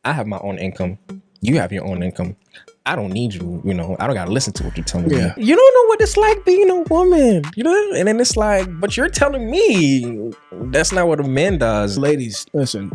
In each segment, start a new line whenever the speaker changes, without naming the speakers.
I have my own income. You have your own income. I don't need you, I don't gotta listen to what you're telling me. You don't know what it's like being a woman, and then it's like, but you're telling me that's not what a man does.
Ladies, listen,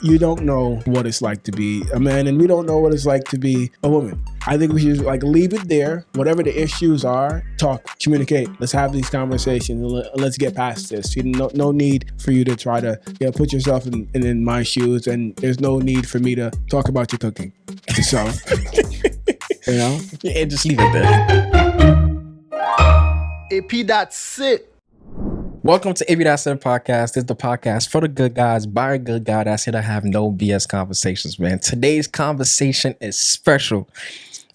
you don't know what it's like to be a man, and we don't know what it's like to be a woman. I think we should leave it there. Whatever the issues are, talk, communicate. Let's have these conversations and let's get past this. No need for you to try to put yourself in my shoes, and there's no need for me to talk about your cooking. So.
Yeah, just leave it there.
AP, that's it.
Welcome to AP That's It Podcast. It's the podcast for the good guys by a good guy that's here to have no BS conversations, man. Today's conversation is special,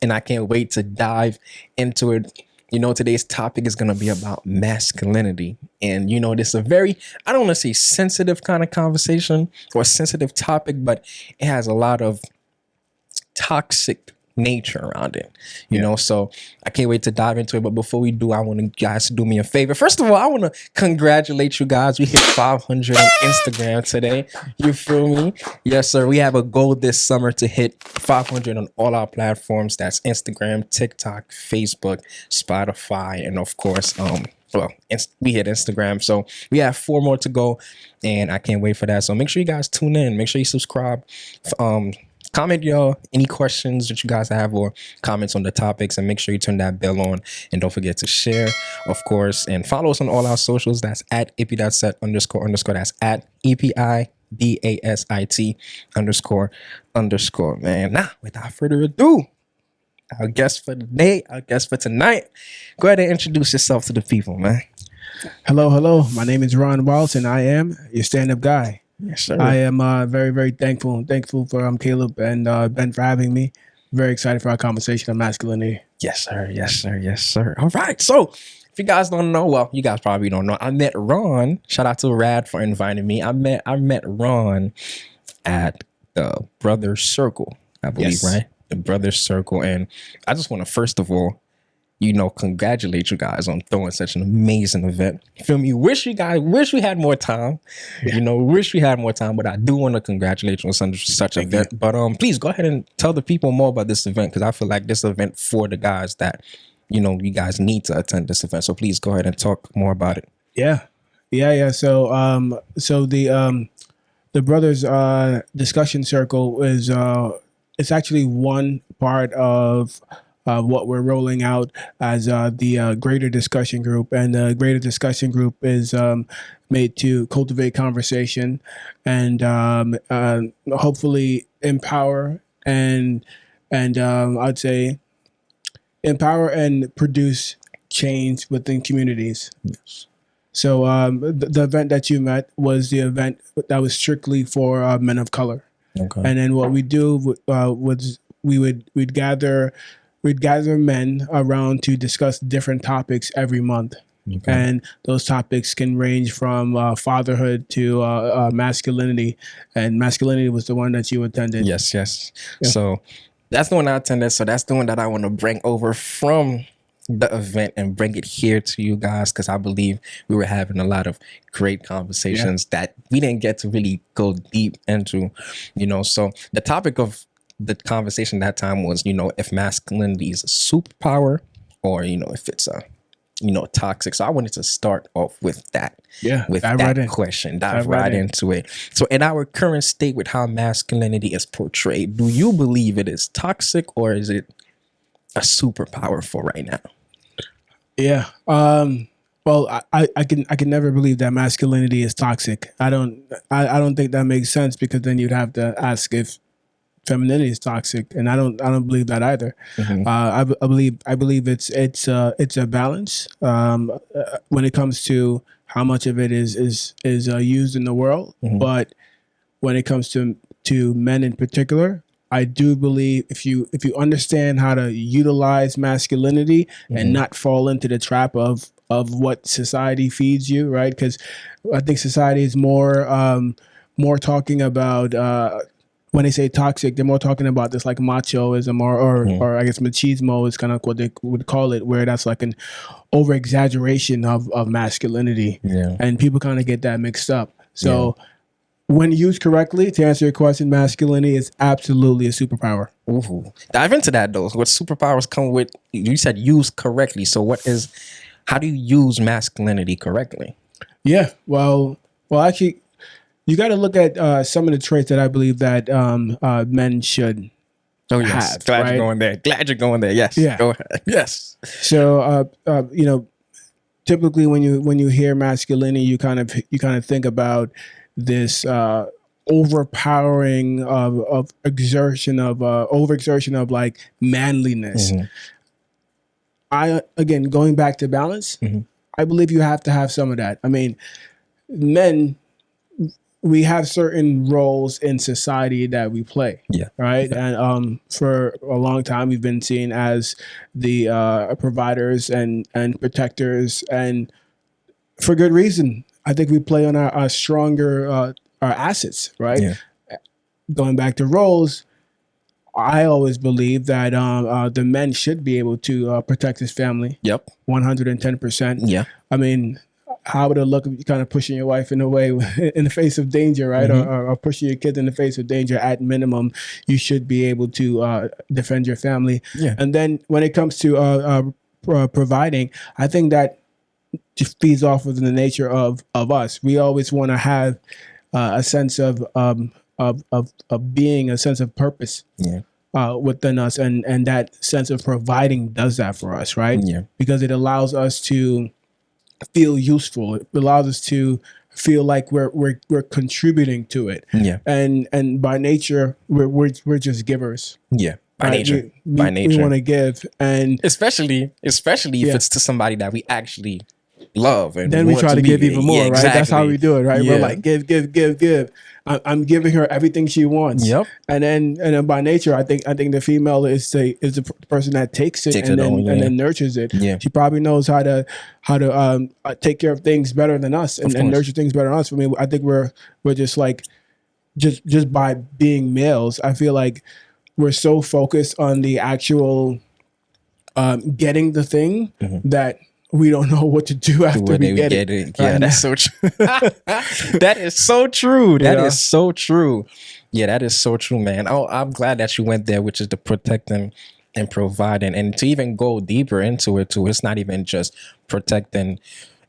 and I can't wait to dive into it. Today's topic is going to be about masculinity. And, this is a very, I don't want to say sensitive kind of conversation or sensitive topic, but it has a lot of toxic nature around it, so I can't wait to dive into it. But before we do, I want you guys to do me a favor. First of all, I want to congratulate you guys. We hit 500 on Instagram today. You feel me? Yes, sir. We have a goal this summer to hit 500 on all our platforms. That's Instagram, TikTok, Facebook, Spotify, and of course, we hit Instagram. So we have 4 more to go, and I can't wait for that. So make sure you guys tune in. Make sure you subscribe. Comment any questions that you guys have or comments on the topics, and make sure you turn that bell on, and don't forget to share, of course, and follow us on all our socials. That's at @EPIDASIT __. That's at EPIDASIT __. Man, now without further ado, our guest for today, our guest for tonight, go ahead and introduce yourself to the people, man.
Hello. My name is Ron Waltz, and I am your stand-up guy.
Yes, sir.
I am very, very thankful for Caleb and Ben for having me. Very excited for our conversation on masculinity.
Yes, sir. All right. So if you guys don't know, well, you guys probably don't know, I met Ron. Shout out to Rad for inviting me. I met Ron at the Brothers Circle, I believe, right? The Brothers Circle. And I just want to, first of all, congratulate you guys on throwing such an amazing event. You feel me? Wish we had more time. Wish we had more time, but I do want to congratulate you on such an event. But please go ahead and tell the people more about this event, because I feel like this event for the guys that, you guys need to attend this event. So please go ahead and talk more about it.
Yeah. So the Brothers discussion circle is it's actually one part of what we're rolling out as the greater discussion group. And the greater discussion group is made to cultivate conversation and hopefully empower and I'd say empower and produce change within communities.
Yes.
So the event that you met was the event that was strictly for men of color.
Okay.
And then what we do was we'd gather men around to discuss different topics every month. Okay. And those topics can range from fatherhood to masculinity. And masculinity was the one that you attended.
Yes. Yeah. So that's the one I attended. So that's the one that I want to bring over from the event and bring it here to you guys, because I believe we were having a lot of great conversations that we didn't get to really go deep into, So the topic of the conversation that time was, if masculinity is a superpower or, if it's toxic. So I wanted to start off with that.
Yeah.
With that question. Dive right into it. So in our current state with how masculinity is portrayed, do you believe it is toxic or is it a superpower for right now?
Yeah. Well, I can never believe that masculinity is toxic. I don't think that makes sense, because then you'd have to ask if femininity is toxic, and I don't believe that either. Mm-hmm. I believe it's a balance when it comes to how much of it is used in the world. Mm-hmm. But when it comes to men in particular, I do believe if you understand how to utilize masculinity and not fall into the trap of what society feeds you, right? Because I think society is more talking about when they say toxic, they're more talking about this like machoism or I guess machismo is kind of what they would call it, where that's like an over exaggeration of masculinity. Yeah. And people kind of get that mixed up. So When used correctly, to answer your question, masculinity is absolutely a superpower.
Ooh. Dive into that though. What superpowers come with? You said use correctly. So how do you use masculinity correctly?
Yeah. Well, actually, you got to look at some of the traits that I believe that men should
Oh yes,
have.
glad
right?
you're going there. Glad you're going there. Yes.
Yeah.
Go ahead. Yes.
So, typically when you hear masculinity, you kind of think about this overpowering of exertion of overexertion of like manliness.
Mm-hmm.
Again, going back to balance,
Mm-hmm.
I believe you have to have some of that. I mean, men, we have certain roles in society that we play.
Yeah.
Right. And for a long time, we've been seen as the providers and protectors, and for good reason. I think we play on our stronger our assets. Right.
Yeah.
Going back to roles, I always believe that the men should be able to protect his family.
Yep.
110%.
Yeah.
I mean, how would it look if you kind of pushing your wife in a way in the face of danger, right?
Mm-hmm.
Or pushing your kids in the face of danger? At minimum, you should be able to defend your family.
Yeah.
And then when it comes to providing, I think that just feeds off of the nature of us. We always want to have a sense of being, a sense of purpose.
Yeah.
Within us, and that sense of providing does that for us, right?
Yeah.
Because it allows us to feel useful. It allows us to feel like we're contributing to it.
Yeah.
And by nature, we're just givers.
Yeah. By
right?
nature.
We want to give, and
especially if it's to somebody that we actually love, and
then we try to give even more.
Yeah,
right?
exactly.
That's how we do it, right?
Yeah.
We're like give. I'm giving her everything she wants.
Yep.
And then by nature, I think the female is the person that takes it and then nurtures it.
Yeah.
She probably knows how to take care of things better than us and nurture things better than us. I mean, I think we're just like just by being males, I feel like we're so focused on the actual getting the thing that we don't know what to do after we get it.
Yeah, that's so true. That is so true. That is so true. Yeah, that is so true, man. Oh, I'm glad that you went there, which is to protecting and providing, and to even go deeper into it too. It's not even just protecting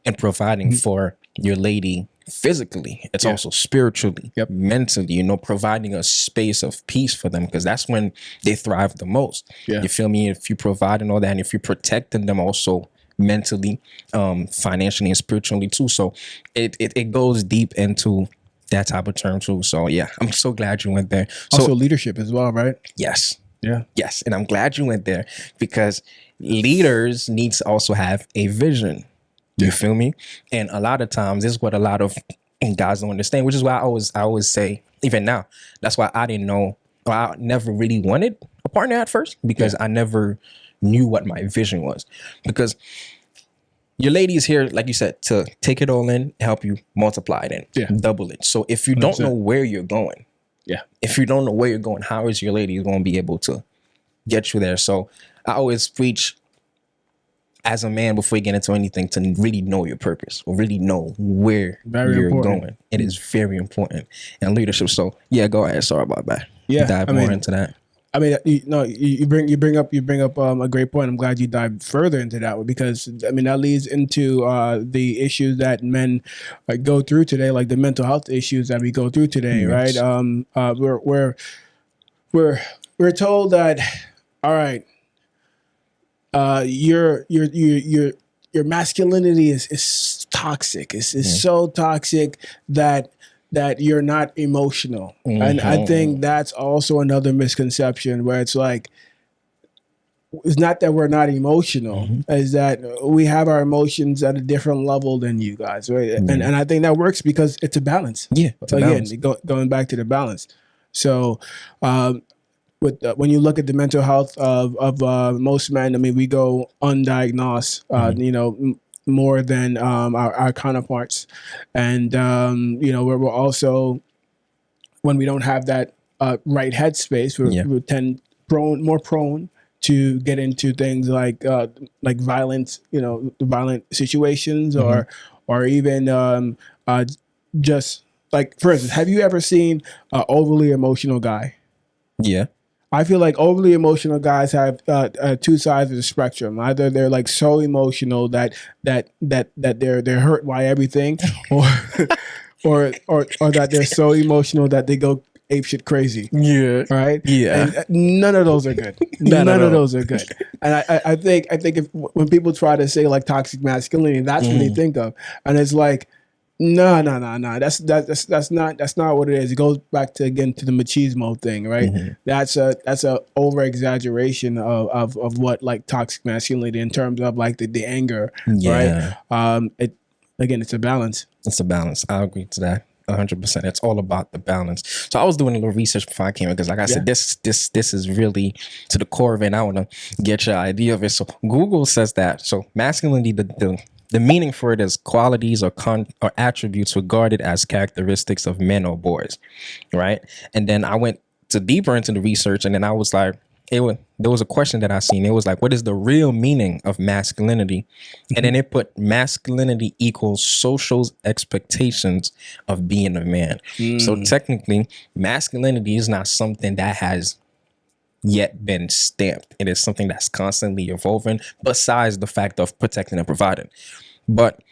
and providing for your lady physically. It's also spiritually, mentally, providing a space of peace for them, because that's when they thrive the most. You feel me? If you provide and all that, and if you're protecting them also mentally, financially, and spiritually too. So it goes deep into that type of term too. So yeah, I'm so glad you went there.
Also leadership as well, right?
Yes.
Yeah.
Yes. And I'm glad you went there, because leaders need to also have a vision. You feel me? And a lot of times this is what a lot of guys don't understand, which is why I always say, even now, that's why I didn't know, or I never really wanted a partner at first, because I never knew what my vision was. Because your lady is here, like you said, to take it all in, help you multiply it and double it. So if you don't know where you're going, how is your lady going to be able to get you there? So I always preach, as a man, before you get into anything, to really know your purpose, or really know where you're going. It is very important in leadership. So yeah, go ahead. Sorry about that.
Yeah,
dive more into that.
I mean, you bring up a great point. I'm glad you dived further into that one, because I mean that leads into the issues that men go through today, like the mental health issues that we go through today, right? We're told that, all right, your masculinity is toxic. It's so toxic that you're not emotional. And I think that's also another misconception, where it's like, it's not that we're not emotional, is that we have our emotions at a different level than you guys, right? And I think that works because it's a balance.
Yeah, it's a balance.
Going back to the balance. So when you look at the mental health of most men, I mean, we go undiagnosed, more than our counterparts. And, we're also, when we don't have that right headspace, we're more prone to get into things like violence, violent situations, or even just like for instance, have you ever seen an overly emotional guy?
Yeah.
I feel like overly emotional guys have two sides of the spectrum. Either they're like so emotional that they're hurt by everything, or or that they're so emotional that they go apeshit crazy.
Yeah.
Right.
Yeah.
And none of those are good.
None
None
at
of
all.
those are good. And I think if when people try to say like toxic masculinity, that's what they think of. And it's like, no. That's not what it is. It goes back to again to the machismo thing, right? That's a over exaggeration of what like toxic masculinity in terms of like the anger,
Yeah.
right? It again, it's a balance.
It's a balance. I agree to that 100%. It's all about the balance. So I was doing a little research before I came in because, like I said, this is really to the core of it. And I want to get your idea of it. So Google says that. So masculinity, the meaning for it is qualities or attributes regarded as characteristics of men or boys, right? And then I went to deeper into the research, and then I was like, there was a question that I seen. It was like, what is the real meaning of masculinity? And then it put masculinity equals social expectations of being a man. So technically, masculinity is not something that has yet been stamped. It is something that's constantly evolving, besides the fact of protecting and providing. But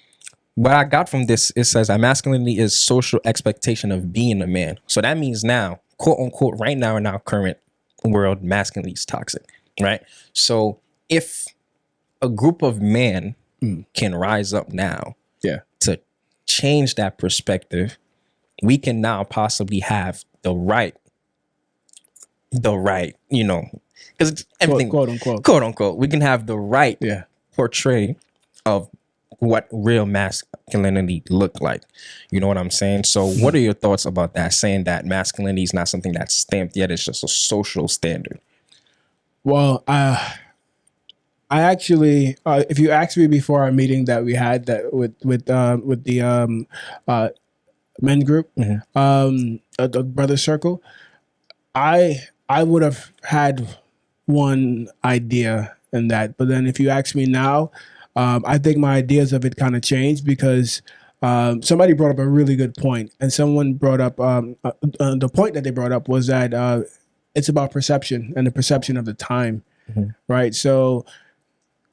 what I got from this, it says that masculinity is social expectation of being a man. So that means now, quote unquote, right now in our current world, masculinity is toxic, right? So if a group of men can rise up now to change that perspective, we can now possibly have the right, you know, because it's everything, quote unquote, we can have the right portray of what real masculinity look like. You know what I'm saying? So what are your thoughts about that, saying that masculinity is not something that's stamped yet, it's just a social standard?
Well, I actually, if you asked me before our meeting that we had that with the men group, the brother circle, I would have had one idea in that, but then if you ask me now, I think my ideas of it kind of changed because somebody brought up a really good point, and someone brought up the point that they brought up was that it's about perception and the perception of the time, right? So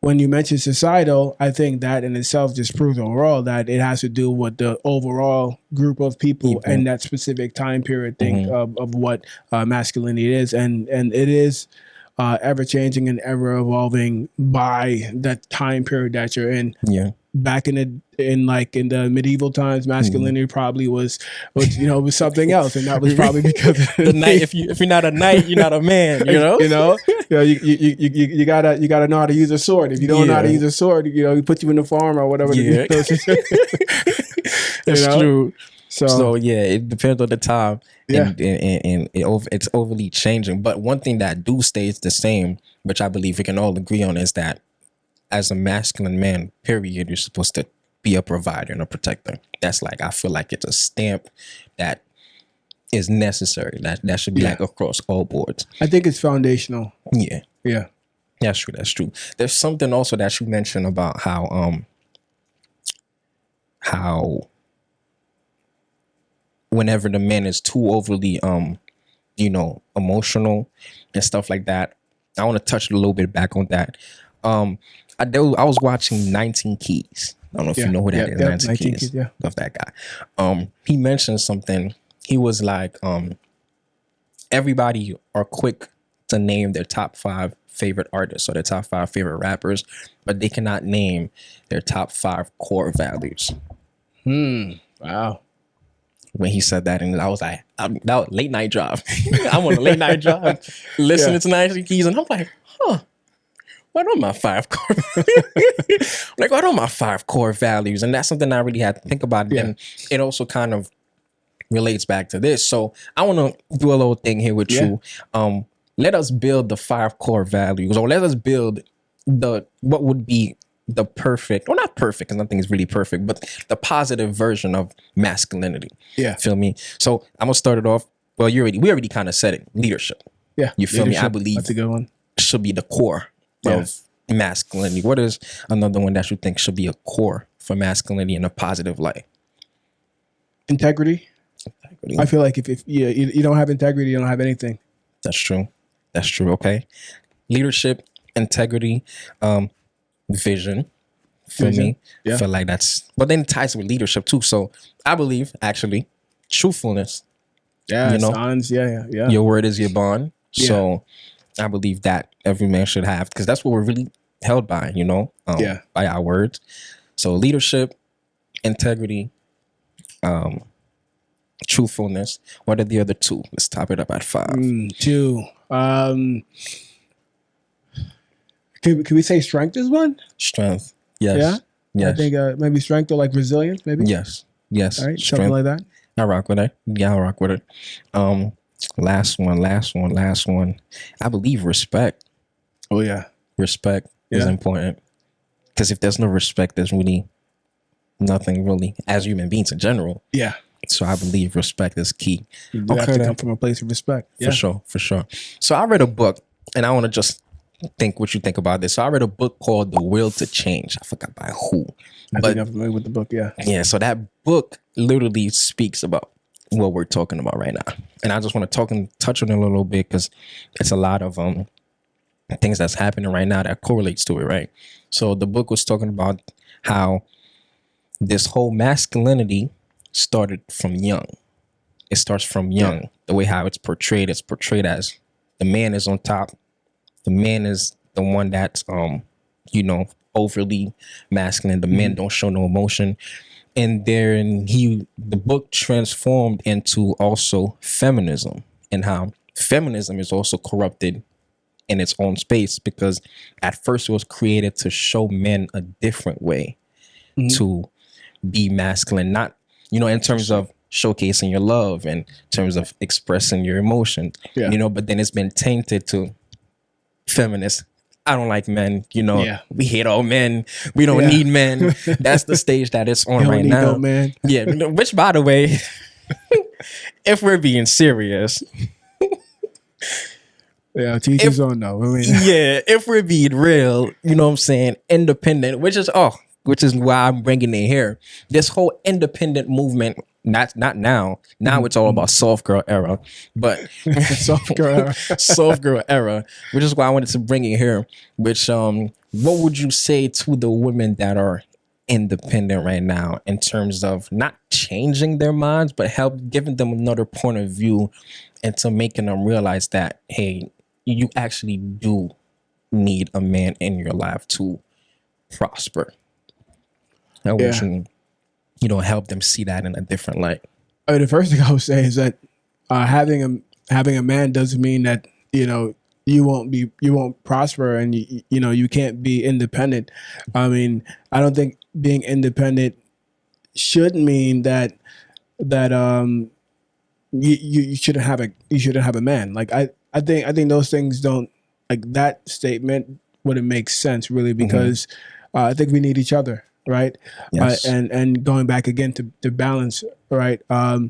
when you mention societal, I think that in itself just proves overall that it has to do with the overall group of people and that specific time period thing of what masculinity is, and it is ever changing and ever evolving by that time period that you're in.
Yeah.
Back in the medieval times, masculinity probably was something else, and that was probably because
the knight. If you're not a knight, you're not a man.
You gotta know how to use a sword. If you don't know how to use a sword, you put you in the farm or whatever.
That's true.
So
it depends on the time. And it's overly changing. But one thing that do stays the same, which I believe we can all agree on, is that as a masculine man, period, you're supposed to be a provider and a protector. That's like, I feel like it's a stamp that is necessary. That should be like across all boards.
I think it's foundational.
Yeah.
Yeah.
That's true. That's true. There's something also that you mentioned about how whenever the man is too overly emotional and stuff like that. I want to touch a little bit back on that. I was watching 19 Keys. I don't know if you know who that is. 19 Keys. Love that guy. He mentioned something. He was like, everybody are quick to name their top 5 favorite artists or their top 5 favorite rappers, but they cannot name their top 5 core values.
Wow.
When he said that, and I was like, that was late night drive. I'm on a late night drive listening to 19 Keys, and I'm like, what are my 5 core like, what are my 5 core values? And that's something I really had to think about. And it also kind of relates back to this. So I want to do a little thing here with you. Let us build the 5 core values, or let us build what would be the perfect, or not perfect, because nothing is really perfect, but the positive version of masculinity. Yeah. Feel me? So I'm gonna start it off. Well, we already kind of said it. Leadership. Yeah. You feel me? I believe
that's a good one.
Should be the core of masculinity. What is another one that you think should be a core for masculinity in a positive light?
Integrity. I feel like if you don't have integrity, you don't have anything.
That's true. That's true. Okay. Leadership, integrity, vision. For
Vision.
me,
Yeah.
I feel like that's, but then it ties with leadership too. So I believe actually truthfulness.
Yeah.
You know,
Signs. Yeah.
your word is your bond.
Yeah.
So I believe that every man should have, because that's what we're really held by, by our words. So leadership, integrity, truthfulness. What are the other two? Let's top it up at 5.
2. Can we say strength is one?
Strength. Yes.
Yeah.
Yes.
I think maybe strength or like resilience, maybe.
Yes. Yes.
All right.
Strength.
Something like that.
I rock with it. Yeah, I rock with it. Last one. I believe respect.
Oh yeah.
Respect is important. Because if there's no respect, there's really nothing really as human beings in general.
Yeah.
So I believe respect is key.
You do have to come from a place of respect. Yeah.
For sure. So I read a book, and I want to just think what you think about this. So I read a book called The Will to Change. I forgot by who.
I think I'm familiar with the book, yeah.
Yeah, so that book literally speaks about what we're talking about right now. And I just want to touch on it a little bit, because it's a lot of things that's happening right now that correlates to it, right? So the book was talking about how this whole masculinity started from young. It starts from young. Yeah. The way how it's portrayed as the man is on top. The man is the one that's, overly masculine. The men don't show no emotion. And then the book transformed into also feminism, and how feminism is also corrupted in its own space, because at first it was created to show men a different way to be masculine, not, in terms of showcasing your love and in terms of expressing your emotions, but then it's been tainted to feminists. I don't like men, we hate all men. We don't need men. That's the stage that it's on right now. No man. Yeah, which, by the way, if we're being serious,
yeah, teach his own though.
If we're being real, you know what I'm saying, independent, which is why I'm bringing it here. This whole independent movement, not now. Now it's all about soft girl era, but soft girl era, which is why I wanted to bring it here. Which, what would you say to the women that are independent right now, in terms of not changing their minds, but giving them another point of view, and to making them realize that, hey, you actually do need a man in your life to prosper. I want you, help them see that in a different light.
I mean, the first thing I would say is that having a man doesn't mean that you won't prosper, and you can't be independent. I mean, I don't think being independent should mean that you shouldn't have a man. Like I think those things don't, like, that statement wouldn't make sense really, because I think we need each other. Right.
Yes.
And going back again to balance, right. Our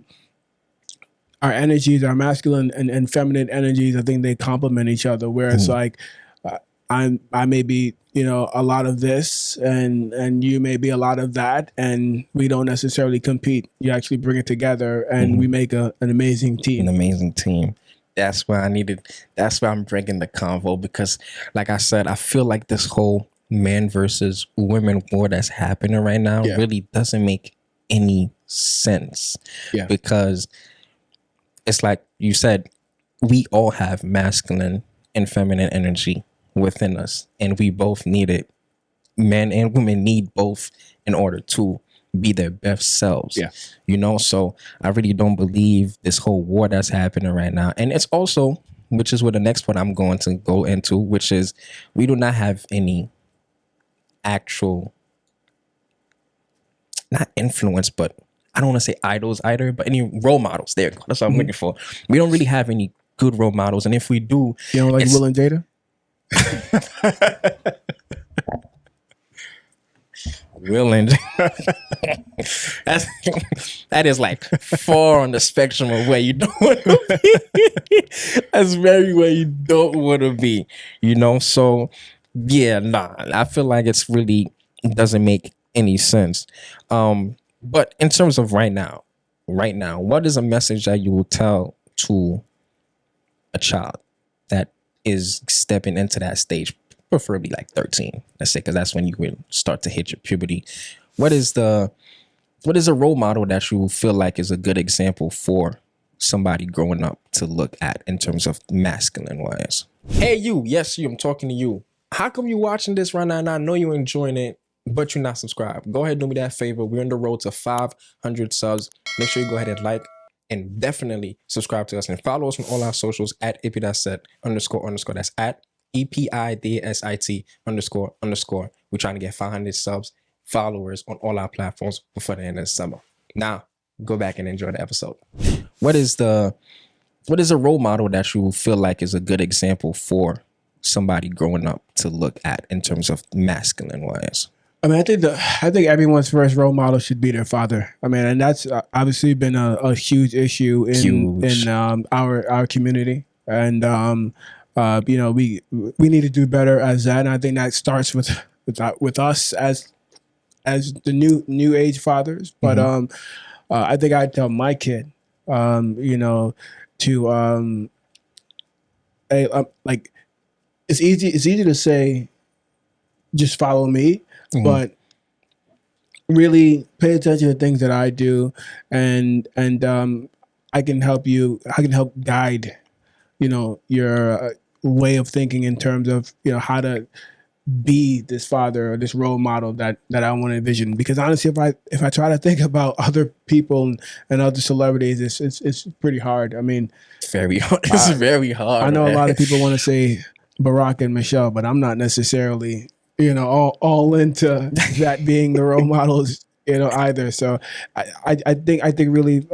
energies, our masculine and feminine energies, I think they complement each other. Whereas like I may be, a lot of this and you may be a lot of that, and we don't necessarily compete. You actually bring it together, and we make an amazing team.
An amazing team. That's why I'm bringing the convo, because like I said, I feel like this whole man versus women war that's happening right now really doesn't make any sense. Because it's like you said, we all have masculine and feminine energy within us, and we both need it. Men and women need both in order to be their best selves. So I really don't believe this whole war that's happening right now. And it's also, which is what the next one I'm going to go into, which is, we do not have any actual, not influence, but I don't want to say idols either, but any role models. There, that's what I'm looking for. We don't really have any good role models, and if we do,
you don't like Will and Jada?
Will and that is like far on the spectrum of where you don't want to be. That's very where you don't want to be, So I feel like it's really doesn't make any sense. But in terms of right now, right now, what is a message that you will tell to a child that is stepping into that stage, preferably like 13, let's say, because that's when you will start to hit your puberty? What is a role model that you feel like is a good example for somebody growing up to look at in terms of masculine wise? Hey, you. Yes, you. I'm talking to you. How come you watching this right now? And I know you're enjoying it, but you're not subscribed. Go ahead and do me that favor. We're on the road to 500 subs. Make sure you go ahead and like and definitely subscribe to us and follow us on all our socials at @EPIDASIT __. That's at EPIDASIT __. We're trying to get 500 subs, followers on all our platforms before the end of the summer. Now, go back and enjoy the episode. What is a role model that you feel like is a good example for somebody growing up to look at in terms of masculine wise?
I mean, I think everyone's first role model should be their father. I mean, and that's obviously been a huge issue in our community, and you know, we need to do better as that. And I think that starts with us as the new age fathers. But I think I'd tell my kid, you know, to like it's easy to say, just follow me. But really pay attention to things that I do, and I can help you. I can help guide, you know, your way of thinking in terms of, you know, how to be this father or this role model that I want to envision. Because honestly, if I try to think about other people and other celebrities, it's pretty hard. I mean,
very hard. It's very hard.
I know a lot of people want to say Barack and Michelle, but I'm not necessarily, you know, all into that being the role models, you know, either. So I think really,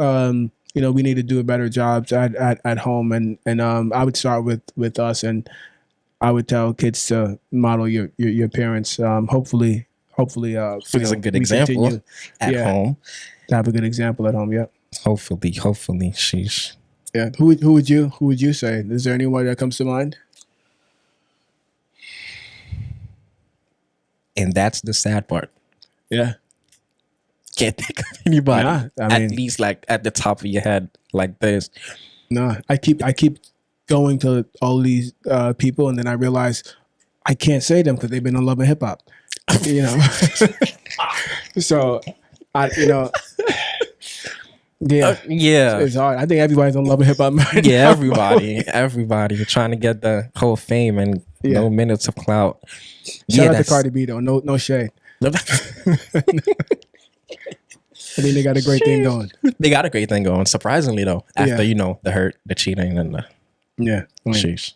you know, we need to do a better job at home, and I would start with us, and I would tell kids to model your parents. Hopefully,
it's a good example at home.
To have a good example at home. Yeah.
Hopefully, sheesh.
Yeah. Who would you say? Is there anyone that comes to mind?
And that's the sad part.
Yeah.
Can't think of anybody.
Nah, I mean,
at least like at the top of your head like this.
No, I keep going to all these people, and then I realize I can't say them because they've been on Love and Hip Hop. You know. So you know, yeah. It's hard. I think everybody's on Love and Hip Hop.
Yeah, everybody. You're trying to get the whole fame and no minutes of clout.
Shout out to Cardi B though. No shade. I think they got a great thing going.
They got a great thing going. Surprisingly though, after you know the hurt, the cheating, and the sheesh.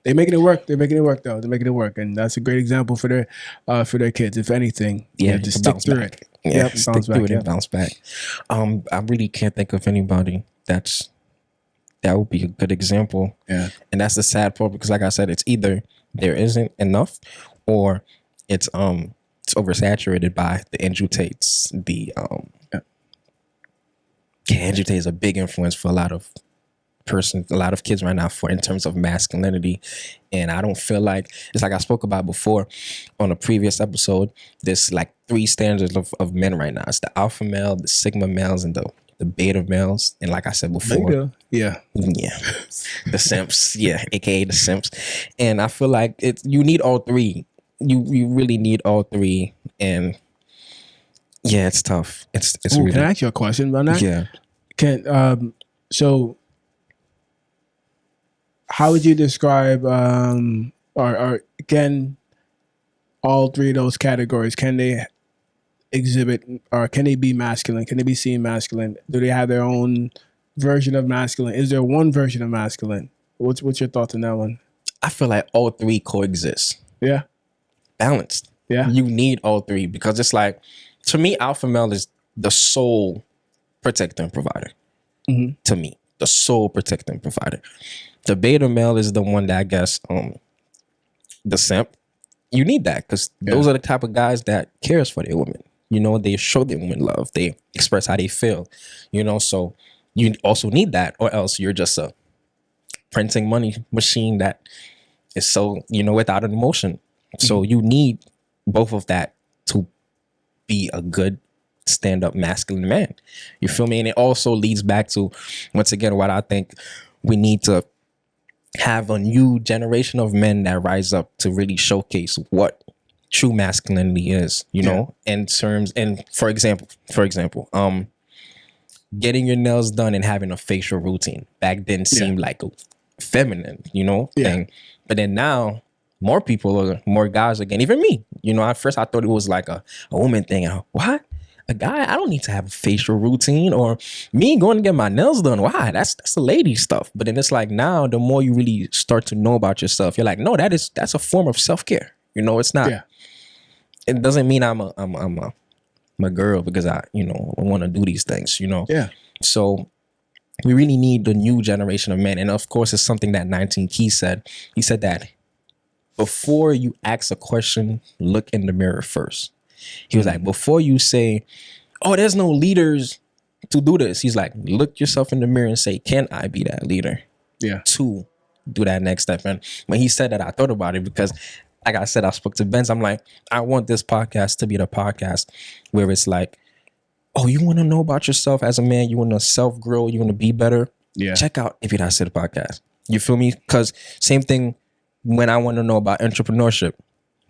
They're making it work. They're making it work though. They're making it work, and that's a great example for their kids. If anything, to stick through it.
Yeah, stick through it and bounce back. I really can't think of anybody that would be a good example. Yeah, and that's the sad part, because like I said, it's either there isn't enough, or it's oversaturated by the Andrew Tates. Andrew Tate is a big influence for a lot of kids right now in terms of masculinity. And I don't feel like, it's like I spoke about before on a previous episode, there's like 3 standards of men right now. It's the alpha male, the sigma males, and the beta males. And like I said before, the simps, aka the simps. And I feel like you need all 3. You really need all 3. And yeah, it's tough. It's really.
Can I ask you a question about that?
Yeah.
So how would you describe or can all 3 of those categories, can they exhibit, or can they be masculine? Can they be seen masculine? Do they have their own version of masculine? Is there one version of masculine? What's your thoughts on that one?
I feel like all 3 coexist.
Yeah.
Balanced.
Yeah.
You need all 3, because it's like, to me, alpha male is the sole protector and provider. Mm-hmm. To me, the sole protector and provider. The beta male is the one that, I guess, the simp. You need that, because those are the type of guys that cares for their women. You know, they show their women love. They express how they feel. You know, so you also need that, or else you're just a printing money machine that is so, you know, without an emotion. So you need both of that to be a good stand up masculine man. You feel me? And it also leads back to, once again, what I think we need to have a new generation of men that rise up to really showcase what true masculinity is, you know, in terms, and for example, getting your nails done and having a facial routine back then seemed like a feminine, you know, thing. But then now more guys again, even me, you know, at first I thought it was like a woman thing. What? A guy? I don't need to have a facial routine, or me going to get my nails done. Why? That's the lady stuff. But then it's like now the more you really start to know about yourself, you're like, no, that's a form of self-care. You know, it's not. It doesn't mean I'm a girl because I want to do these things, you know. So we really need the new generation of men. And of course, it's something that 19 Keys said. He said that before you ask a question, look in the mirror first. He was like, before you say, oh, there's no leaders to do this, he's like, look yourself in the mirror and say, can I be that leader? To do that next step. And when he said that, I thought about it because, like I said, I spoke to Benz. I'm like, I want this podcast to be the podcast where it's like, oh, you want to know about yourself as a man? You want to self-grow? You want to be better? Check out If You Not Say the Podcast. You feel me? Because same thing when I want to know about entrepreneurship.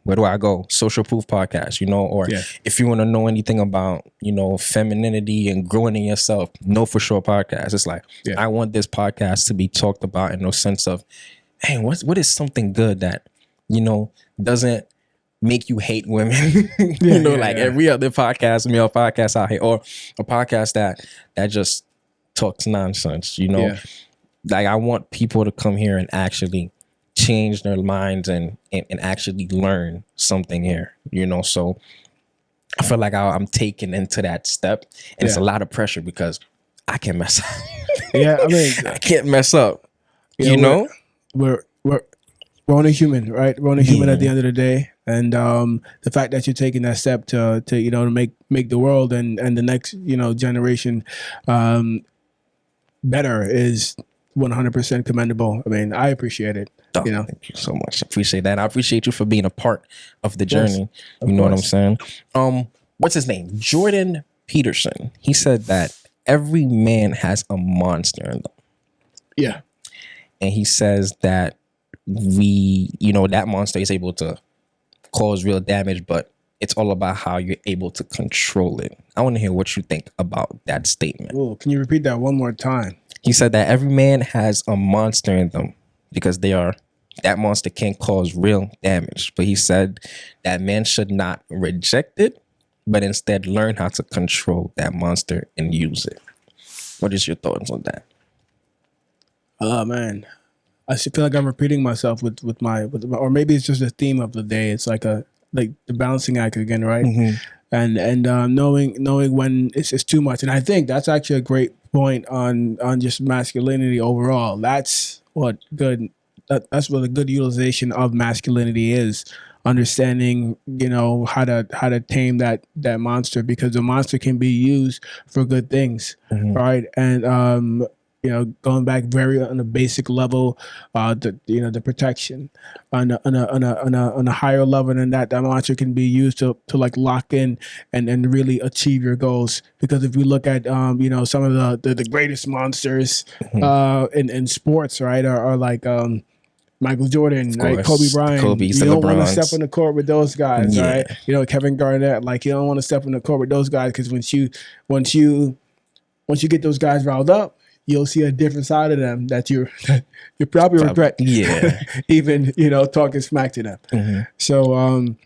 Where do I go? Social Proof Podcast, you know, or if you want to know anything about, you know, femininity and growing in yourself, Know For Sure Podcast. It's like, I want this podcast to be talked about in no sense of, hey, what is something good that, you know, doesn't make you hate women, every other podcast, male podcast out here, or a podcast that just talks nonsense, you know. Like I want people to come here and actually change their minds and actually learn something here, you know. So I feel like I'm taken into that step, and it's a lot of pressure because I can mess up.
I mean,
I can't mess up. You know,
we're only human, right? We're only human at the end of the day, and the fact that you're taking that step to you know, to make the world and the next, you know, generation better is 100% commendable. I mean, I appreciate it.
Oh, you know, thank you so much. I appreciate that. I appreciate you for being a part of the journey. You know what I'm saying? What's his name? Jordan Peterson. He said that every man has a monster in them. And he says that that monster is able to cause real damage, but it's all about how you're able to control it. I want to hear what you think about that statement.
Oh, can you repeat that one more time?
He said that every man has a monster in them because that monster can cause real damage. But he said that man should not reject it, but instead learn how to control that monster and use it. What is your thoughts on that?
Oh man, I feel like I'm repeating myself with my, or maybe it's just the theme of the day. It's like the balancing act again, right? And knowing when it's too much. And I think that's actually a great point on just masculinity overall. That's what that's what a good utilization of masculinity is. Understanding, you know, how to tame that monster, because the monster can be used for good things, right? And you know, going back very on a basic level, the protection on a higher level than that monster can be used to like lock in and really achieve your goals. Because if we look at some of the greatest monsters in sports, right, are like Michael Jordan, right? Kobe Bryant. You don't want to step on the court with those guys, right? You know, Kevin Garnett. Like, you don't want to step on the court with those guys, because once you get those guys riled up, you'll see a different side of them that you probably regret. Even, you know, talking smack to them. So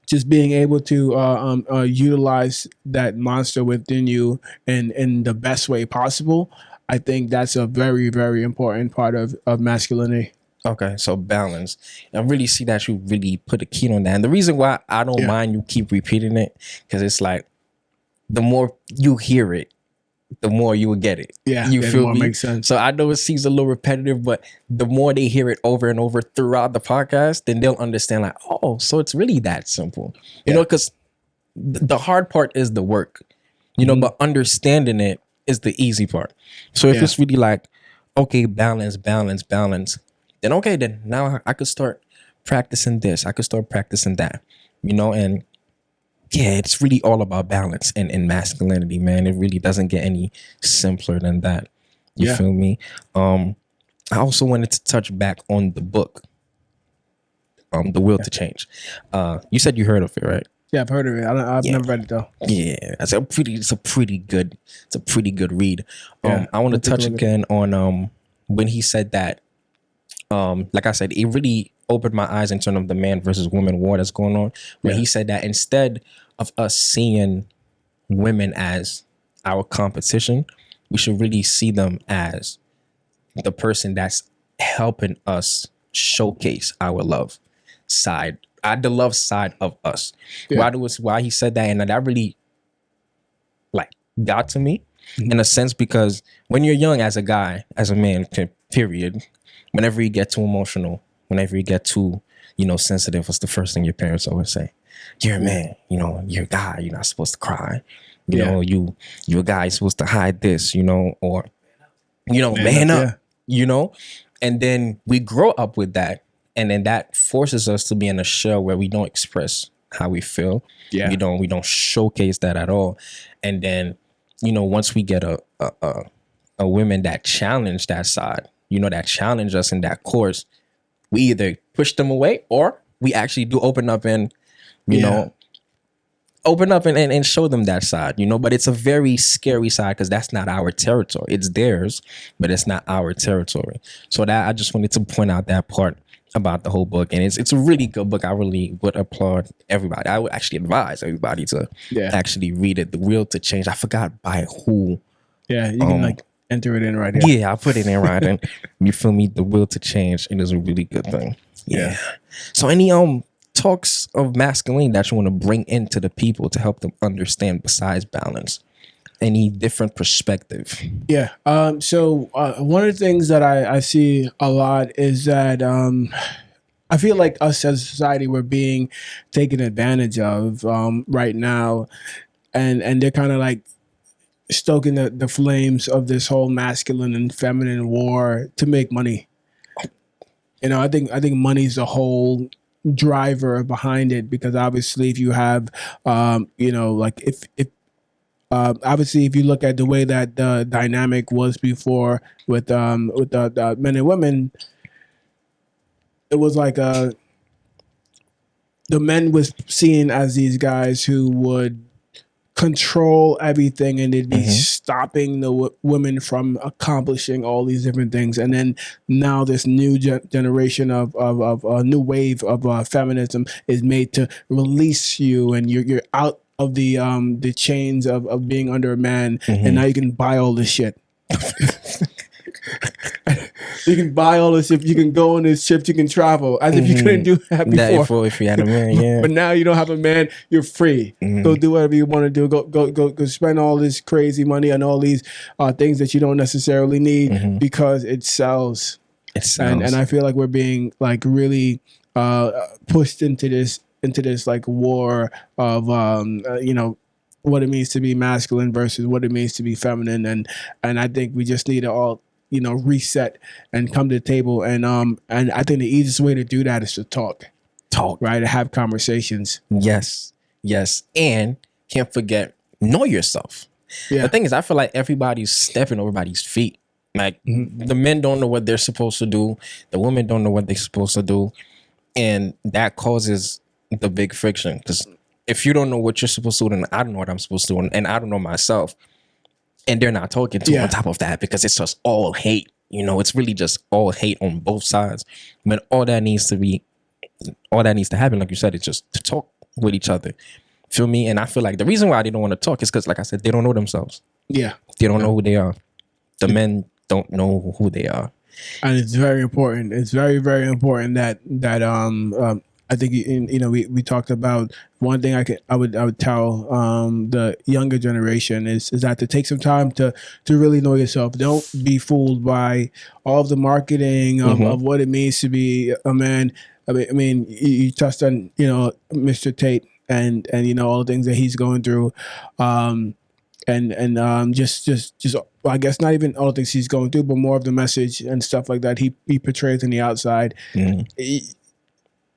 just being able to utilize that monster within you in the best way possible, I think that's a very, very important part of masculinity.
Okay, so balance. I really see that you really put a key on that. And the reason why I don't mind you keep repeating it, because it's like the more you hear it, the more you will get it. You feel me? Makes sense. So I know it seems a little repetitive, but the more they hear it over and over throughout the podcast, then they'll understand, like, oh, so it's really that simple. You know, because the hard part is the work, you know, but understanding it is the easy part. So if it's really like, okay, balance, then okay, then now I could start practicing this. I could start practicing that, you know, and yeah, it's really all about balance and masculinity, man. It really doesn't get any simpler than that. You
Yeah.
feel me? I also wanted to touch back on the book, The Will to Change. You said you heard of it, right?
Yeah, I've heard of it. I've
Yeah.
never read it though.
Yeah, it's a pretty good read.
Yeah,
I want to
I'll take a
touch
look at
again on when he said that. Like I said, it really opened my eyes in terms of the man versus woman war that's going on. When
Yeah.
he said that instead of us seeing women as our competition, we should really see them as the person that's helping us showcase our love side, the love side of us.
Yeah.
Why he said that, and that really like got to me in a sense, because when you're young as a guy, as a man, period, whenever you get too emotional, whenever you get too, sensitive, what's the first thing your parents always say? You're a man, you're a guy, you're not supposed to cry. You know, you're a guy, you're supposed to hide this, or man up, and then we grow up with that, and then that forces us to be in a shell where we don't express how we feel.
Yeah.
We don't showcase that at all. And then, once we get a women that challenge that side, that challenge us in that course, we either push them away or we actually do open up and, open up and show them that side, but it's a very scary side because that's not our territory. It's theirs, but it's not our territory. So that I just wanted to point out that part about the whole book. And it's a really good book. I really would applaud everybody. I would actually advise everybody to actually read it. The Will to Change. I forgot by who.
Yeah, you can enter it in right here.
Yeah, I put it in writing. You feel me? The Will to Change. It is a really good thing. Yeah. So any talks of masculinity that you want to bring into the people to help them understand besides balance? Any different perspective?
Yeah. So one of the things that I see a lot is that I feel like us as a society, we're being taken advantage of right now. And they're kind of like stoking the flames of this whole masculine and feminine war to make money. I think money's the whole driver behind it, because obviously if you have obviously if you look at the way that the dynamic was before with the men and women, it was like the men was seen as these guys who would control everything, and they'd be stopping the women from accomplishing all these different things. And then now this new generation of a new wave of feminism is made to release you, and you're out of the chains of being under a man, and now you can buy all this shit. You can buy all this shit. You can go on this ship. You can travel as if you couldn't do that before.
If you had a man, yeah.
But now you don't have a man. You're free. Go do whatever you want to do. Go spend all this crazy money on all these things that you don't necessarily need because it sells.
It sells.
And I feel like we're being like really pushed into this like war of what it means to be masculine versus what it means to be feminine, and I think we just need to all reset and come to the table, and I think the easiest way to do that is to talk, right, to have conversations.
Yes, and can't forget, know yourself. The thing is, I feel like everybody's stepping over everybody's feet. Like the men don't know what they're supposed to do, the women don't know what they're supposed to do, and that causes the big friction. Because if you don't know what you're supposed to do, then I don't know what I'm supposed to do, and I don't know myself. And they're not talking to on top of that, because it's just all hate. It's really just all hate on both sides. When all that needs to happen, like you said, it's just to talk with each other. Feel me? And I feel like the reason why they don't want to talk is because, like I said, they don't know themselves. Yeah. They don't know who they are. The men don't know who they are.
And it's very important. It's very, very important that I think we talked about one thing I would tell the younger generation is that to take some time to really know yourself. Don't be fooled by all of the marketing of what it means to be a man. I mean, you touched on Mr. Tate and all the things that he's going through, and just well, I guess not even all the things he's going through, but more of the message and stuff like that he portrays in the outside.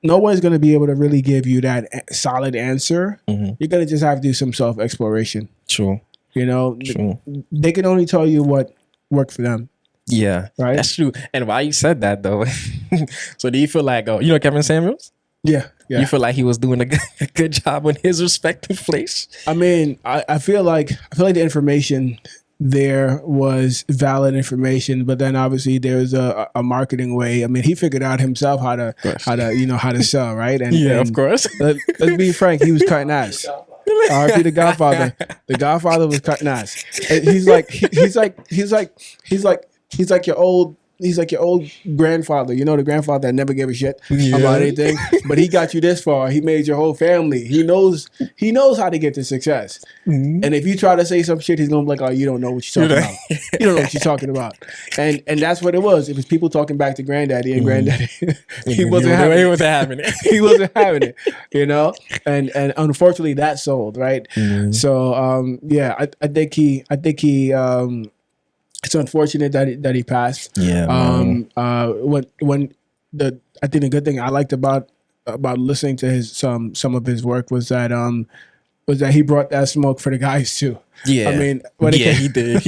no one's going to be able to really give you that solid answer. You're going to just have to do some self exploration.
True.
You know,
True.
they can only tell you what worked for them.
Yeah,
right.
That's true. And why you said that though? So do you feel like, you know, Kevin Samuels?
Yeah.
You feel like he was doing a good job in his respective place?
I mean, I feel like the information there was valid information, but then obviously there's a marketing way. I mean, he figured out himself how to sell, right? And
of course.
Let's be frank, he was cutting ass. RP the Godfather. The Godfather was cutting ass. And he's like your old grandfather. You know, the grandfather that never gave a shit about anything, but he got you this far. He made your whole family. He knows how to get to success. And if you try to say some shit, he's gonna be like, "Oh, you don't know what you're talking about. You don't know what you're talking about." And that's what it was. It was people talking back to granddaddy, and granddaddy he wasn't having it. He wasn't having it. You know, and unfortunately that sold, right? So I think he it's unfortunate that he passed.
Yeah.
I think the good thing I liked about listening to his some of his work was that he brought that smoke for the guys too.
Yeah.
I mean,
he did.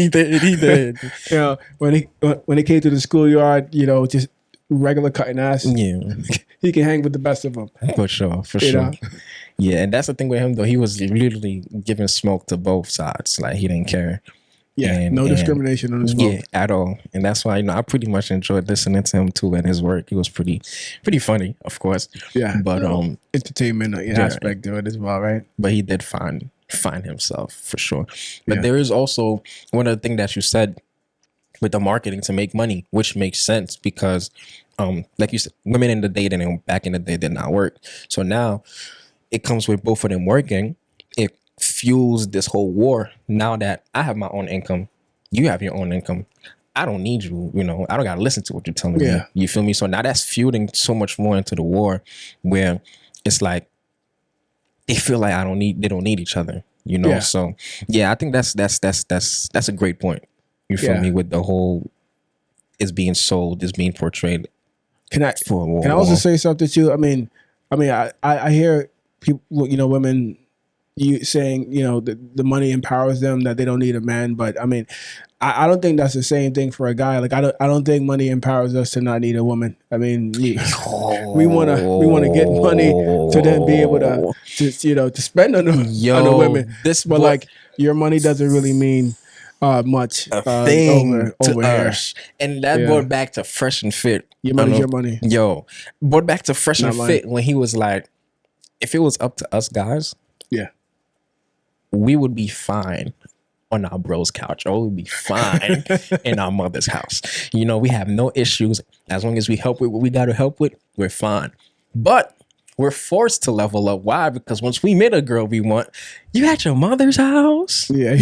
You know, when he came to the schoolyard, you know, just regular cutting ass.
Yeah.
He can hang with the best of them.
For sure.
You know?
Yeah, and that's the thing with him though. He was literally giving smoke to both sides. Like he didn't care.
Yeah, no discrimination on the smoke.
Yeah, at all. And that's why, you know, I pretty much enjoyed listening to him too and his work. He was pretty funny, of course.
Yeah.
But
entertainment aspect to it as well, right?
But he did find himself for sure. But there is also one of the things that you said with the marketing to make money, which makes sense because like you said, women in the day and back in the day did not work. So now it comes with both of them working. It fuels this whole war. Now that I have my own income, you have your own income. I don't need you, you know, I don't gotta listen to what you're telling me. You feel me? So now that's fueling so much more into the war where it's like they feel like they don't need each other, you know. So I think that's a great point. You feel me? With the whole is being sold, is being portrayed.
Can I also say something too? I mean, I hear people, you know, women saying, you know, the money empowers them, that they don't need a man. But I mean, I don't think that's the same thing for a guy. Like I don't think money empowers us to not need a woman. I mean, we wanna get money to then be able to you know, to spend on the women. But like your money doesn't really mean much
thing
over here.
And that brought back to Fresh and Fit.
Your money's your money.
Brought back to Fresh and Fit when he was like, if it was up to us guys, we would be fine on our bro's couch, or we'd be fine in our mother's house. You know, we have no issues. As long as we help with what we got to help with, we're fine. But we're forced to level up. Why? Because once we met a girl we want, you at your mother's house.
Yeah.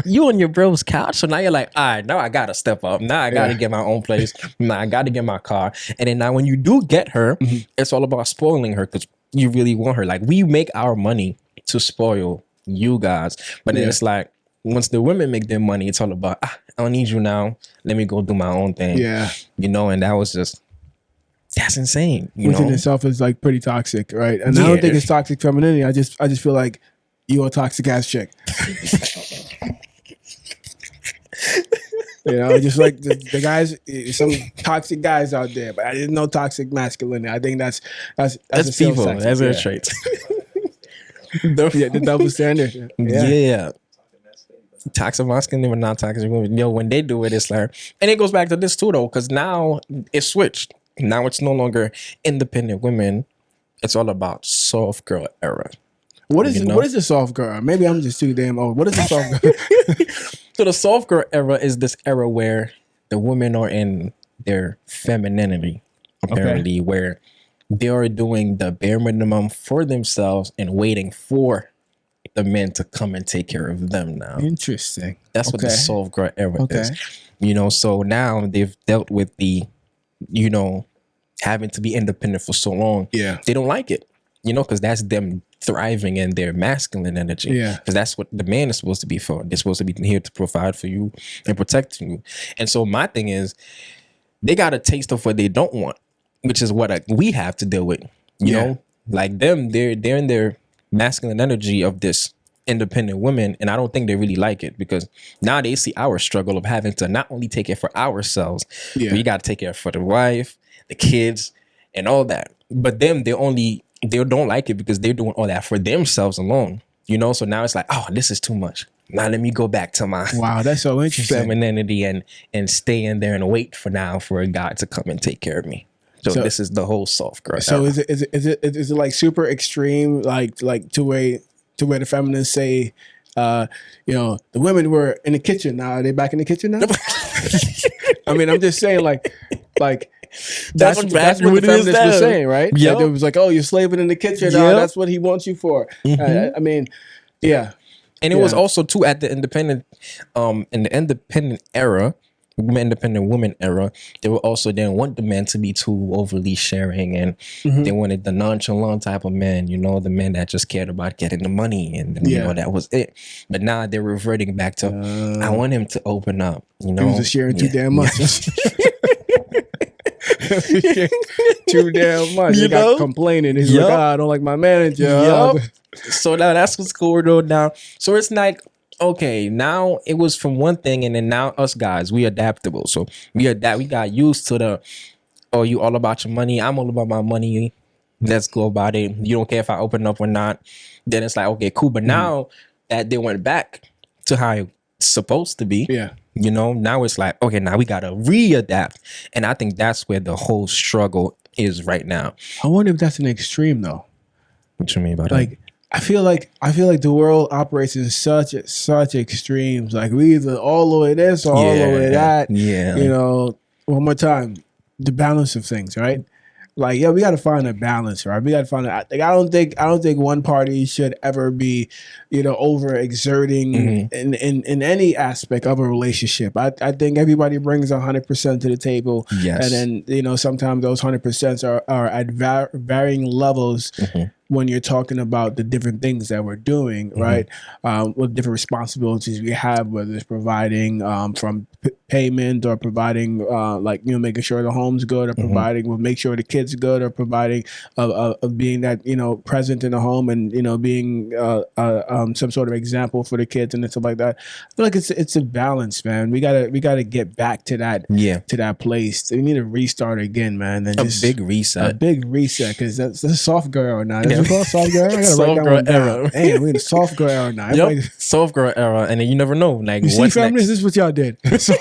You on your bro's couch. So now you're like, all right, now I got to step up. Now I got to get my own place. Now I got to get my car. And then now when you do get her, it's all about spoiling her because you really want her. Like we make our money to spoil you guys. But then it's like, once the women make their money, it's all about, I don't need you now. Let me go do my own thing.
Yeah.
You know, and that was just, that's insane.
Which in itself is like pretty toxic, right? And I don't think it's toxic femininity. I just feel like you're a toxic ass chick. You know, just like the guys, some toxic guys out there, but I didn't know toxic masculinity. I think that's
people. That's their traits.
The double standard.
Yeah. Toxic masculinity but not toxic women. You know, when they do it, it's like, and it goes back to this too though, because now it's switched. Now it's no longer independent women. It's all about soft girl era.
What is the soft girl? Maybe I'm just too damn old. What is the soft girl?
So the soft girl era is this era where the women are in their femininity, apparently, where they are doing the bare minimum for themselves and waiting for the men to come and take care of them now.
Interesting.
That's what the soft girl era is. You know, so now they've dealt with the, you know, having to be independent for so long.
Yeah.
They don't like it, you know, because that's them thriving in their masculine energy.
Yeah.
Because that's what the man is supposed to be for. They're supposed to be here to provide for you and protect you. And so my thing is, they got a taste of what they don't want, which is what we have to deal with. You know, like them, they're in their masculine energy of this independent women, and I don't think they really like it because now they see our struggle of having to not only take care for ourselves, but you got to take care for the wife, the kids, and all that. But them, they don't like it because they're doing all that for themselves alone. You know, so now it's like, oh, this is too much. Now let me go back to my
that's so interesting
femininity and stay in there and wait for a guy to come and take care of me. So this is the whole soft girl.
So is it like super extreme, like to where the feminists say, you know, the women were in the kitchen. Now are they back in the kitchen now? I mean, I'm just saying, like that's what the feminists were saying, right?
Yeah,
it was like, oh, you're slaving in the kitchen. Now that's what he wants you for. I mean, yeah.
And it was also too at the independent, in the independent women era, they were also didn't want the men to be too overly sharing, and they wanted the nonchalant type of man, you know, the men that just cared about getting the money, and you know, that was it. But now they're reverting back to, I want him to open up, you know.
He was just sharing too damn much. Too damn much. You got complaining. He's like, I don't like my manager.
So now that's what's going on now. So it's like, okay, now it was from one thing, and then now us guys, we adaptable. So we got used to the, oh, you all about your money, I'm all about my money. Let's go about it. You don't care if I open up or not. Then it's like, okay, cool. But now that they went back to how it's supposed to be, you know, now it's like, okay, now we gotta readapt. And I think that's where the whole struggle is right now.
I wonder if that's an extreme though.
What you mean by that?
Like, I feel like the world operates in such extremes. Like we either all the way this or all the way that.
Yeah.
You know, one more time, the balance of things, right? Like, we got to find a balance, right? We got to find I don't think one party should ever be, you know, over exerting in any aspect of a relationship. I think everybody brings 100% to the table.
Yes.
And then, you know, sometimes those 100% are at varying levels. When you're talking about the different things that we're doing, right? What different responsibilities we have, whether it's providing from payment or providing, like, you know, making sure the home's good, or providing, we'll make sure the kids good, or providing of being that, you know, present in the home, and, you know, being some sort of example for the kids and stuff like that. I feel like it's a balance, man. We gotta get back to that to that place. We need to restart again, man. And
big reset,
because that's a soft girl now. Soft girl era. I gotta write that one down. Damn, we in the soft girl era now.
Soft girl era, and then you never know. Like,
you see, feminists, this is what y'all did. So,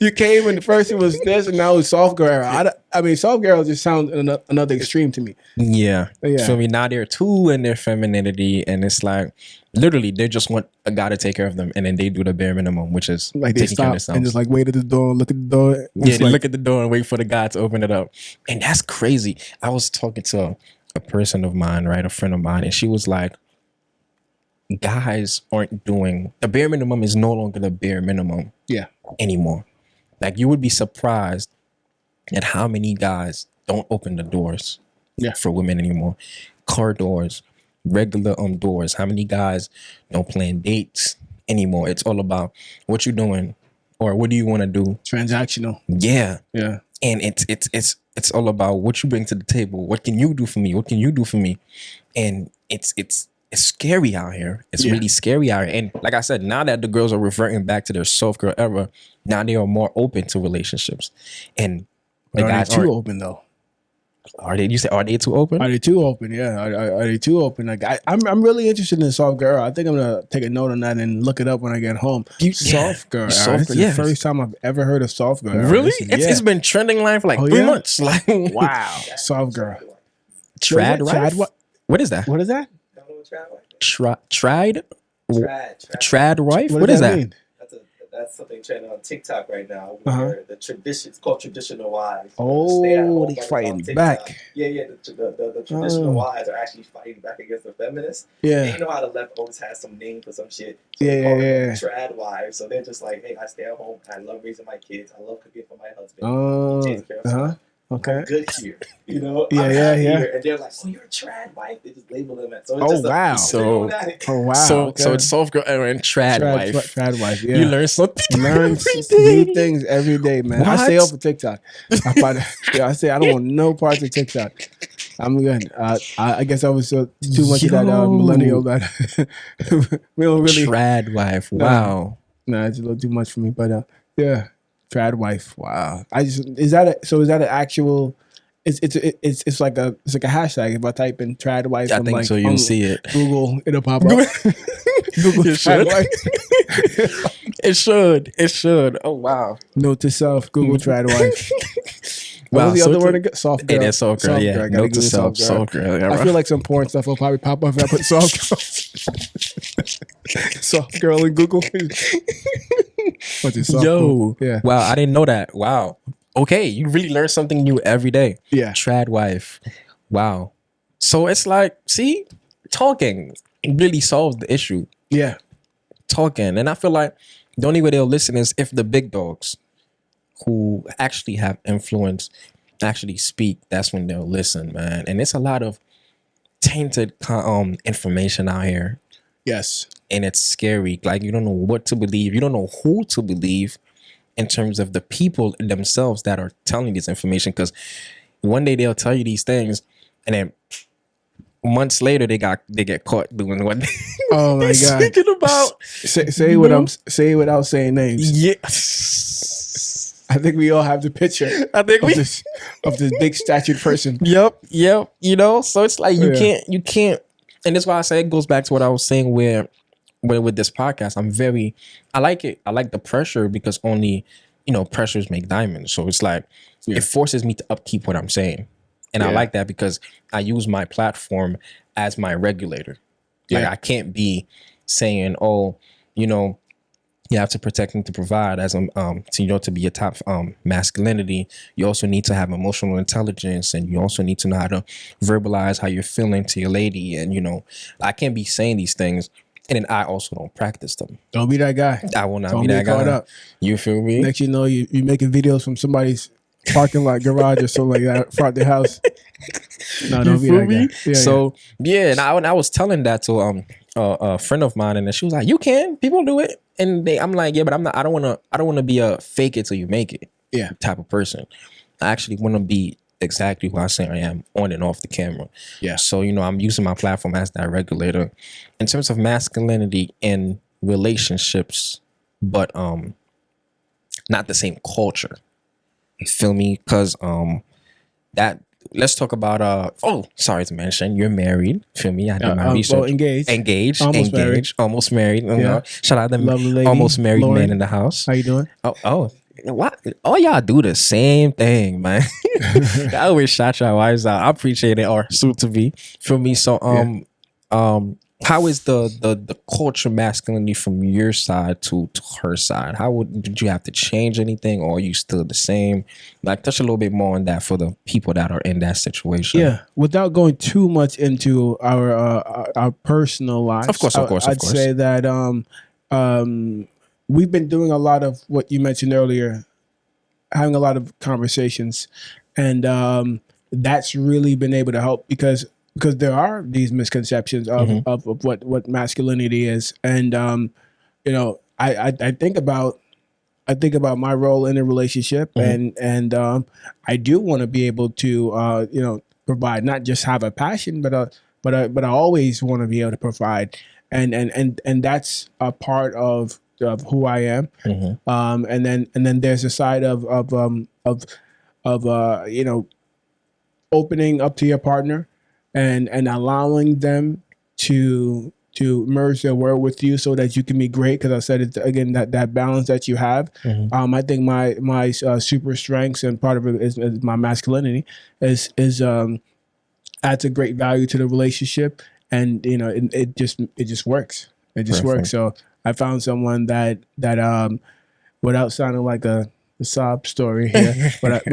you came and the first it was this, and now it's soft girl era. I mean, soft girl just sounds another extreme to me. Yeah.
So now they're too in their femininity, and it's like literally they just want a guy to take care of them, and then they do the bare minimum, which is
like they stop and just like wait at the door, look at the door.
They look at the door and wait for the guy to open it up, and that's crazy. I was talking to a person of mine, right, a friend of mine, and she was like, guys aren't doing the bare minimum is no longer the bare minimum anymore. Like, you would be surprised at how many guys don't open the doors for women anymore. Car doors, regular doors. How many guys don't plan dates anymore? It's all about what you doing or what do you want to do.
Transactional.
Yeah. And it's all about what you bring to the table. What can you do for me? What can you do for me? And it's scary out here. It's really scary out here. And like I said, now that the girls are reverting back to their soft girl era, now they are more open to relationships. And the guys
are too open though.
Are they? You say, are they too open?
Are they too open? Yeah. Are they too open? Like, I'm really interested in soft girl. I think I'm gonna take a note on that and look it up when I get home. Soft girl. This is the first time I've ever heard of soft girl.
Really? It's been trending line for like 3 months. Like,
wow, soft girl.
Trad wife. What is that?
What is that?
Trad wife. What does that mean?
That's something trending on TikTok right now. Where it's called traditional wives.
Oh, they fighting back.
The traditional wives are actually fighting back against the feminists.
Yeah.
They know how the left always has some name for some shit. So they call them trad wives. So they're just like, hey, I stay at home. I love raising my kids. I love cooking for my husband. He takes care of
okay.
I'm good here. You know?
Yeah.
Here. And they're like, oh, you're a trad wife. They just label them as. So it's
wow.
So it's soft girl era and trad wife.
Trad wife, yeah.
You learn something.
Learn new things every day, man. What? I stay off of TikTok. I say I don't want no parts of TikTok. I'm good. I guess I was too much of that millennial that we don't really.
Trad wife. Wow.
No, it's a little too much for me. But yeah, trad wife. Wow. Is that an actual? It's like a hashtag. If I type in trad wife,
I think so. You'll see it.
Google, it'll pop up. Google trad wife.
It should. Oh wow.
Note to self: Google trad wife. What was the other word? Soft girl.
That's soft girl. Yeah. Note to self: soft girl. Yeah,
I feel like some porn stuff will probably pop up if I put soft girl. Soft girl in Google.
Yo. Yeah. Wow. I didn't know that. Wow. Okay. You really learn something new every day.
Yeah.
Trad wife. Wow. So it's like, see, talking really solves the issue.
Yeah.
Talking. And I feel like the only way they'll listen is if the big dogs who actually have influence actually speak. That's when they'll listen, man. And it's a lot of tainted information out here.
Yes.
And it's scary. Like, you don't know what to believe. You don't know who to believe in terms of the people themselves that are telling this information. Because one day they'll tell you these things, and then months later they get caught doing what
oh my god
speaking about.
Say without saying names.
Yes.
I think we all have the picture.
I think
of this big statured person.
Yep. You know, so it's like you can't. And that's why I say it goes back to what I was saying where with this podcast, I like it. I like the pressure because only, pressures make diamonds. So it's like, it forces me to upkeep what I'm saying. And I like that because I use my platform as my regulator. Like I can't be saying, oh, you have to protect and to provide as to be a top masculinity. You also need to have emotional intelligence, and you also need to know how to verbalize how you're feeling to your lady. And I can't be saying these things, and then I also don't practice them.
Don't be that guy.
I will not be that guy. Up. You feel me?
Next, you making videos from somebody's parking lot, garage, or something like that, front of the house. No, don't be that guy. Yeah,
so and I was telling that to a friend of mine, and she was like, "You can, people do it." And I'm like, yeah, but I'm not. I don't want to be a fake it till you make it.
Yeah,
type of person. I actually want to be exactly who I say I am on and off the camera.
Yeah.
So I'm using my platform as that regulator in terms of masculinity in relationships, but not the same culture. You feel me? Because that. Let's talk about sorry to mention, you're married. Feel me? I did my research.
Well, engaged.
Almost married.
Yeah.
Shout out to
the
almost married
Lauren.
man in the house.
How you doing?
Oh, what? All y'all do the same thing, man. I always shout y'all wives out. I appreciate it, or soon to be. Feel me? So how is the culture masculinity from your side to her side? Did you have to change anything, or are you still the same? Like, touch a little bit more on that for the people that are in that situation.
Yeah, without going too much into our personal lives.
Of course.
I'd say that we've been doing a lot of what you mentioned earlier, having a lot of conversations, and that's really been able to help because there are these misconceptions of what masculinity is, and I think about my role in a relationship, and I do want to be able to provide, not just have a passion, but I always want to be able to provide, and that's a part of who I am, and then there's a side of opening up to your partner. And allowing them to merge their world with you so that you can be great. Because I said it again, that balance that you have. I think my super strengths, and part of it is my masculinity, is adds a great value to the relationship, and it just works. It just works. So I found someone that without sounding like a sob story here, but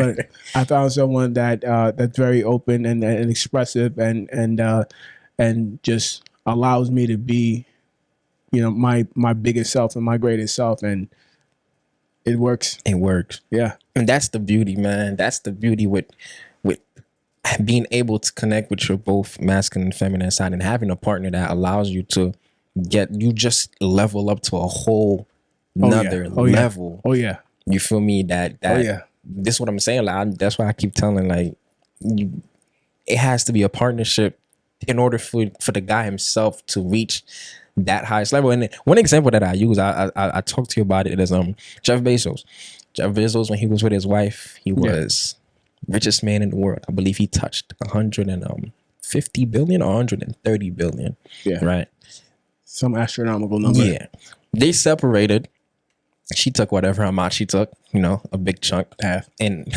I found someone that's very open and expressive and just allows me to be, my biggest self and my greatest self, and it works.
It works.
Yeah,
and that's the beauty, man. That's the beauty with being able to connect with your both masculine and feminine side, and having a partner that allows you to just level up to a whole nother level.
Oh yeah.
You feel me? That this is what I'm saying. Like, that's why I keep telling, like, it has to be a partnership in order for the guy himself to reach that highest level. And one example that I use, I talked to you about it, is Jeff Bezos. Jeff Bezos, when he was with his wife, he was richest man in the world. I believe he touched 150 billion or 130 billion.
Yeah.
Right.
Some astronomical number.
Yeah. They separated. She took whatever amount she took, you know, a big chunk, half, and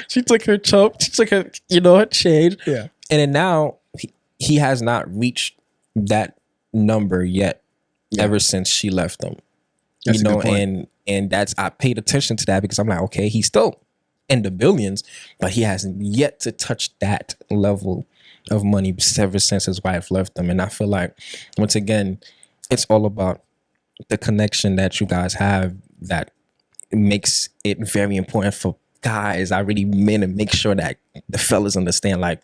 she took her chunk. She took her, you know, her change.
Yeah.
And then now he has not reached that number yet, ever since she left him.
That's
you know,
a good point.
and that's, I paid attention to that because I'm like, okay, he's still in the billions, but he hasn't yet to touch that level of money ever since his wife left him. And I feel like, once again, it's all about the connection that you guys have that makes it very important for guys. I really meant to make sure that the fellas understand, like,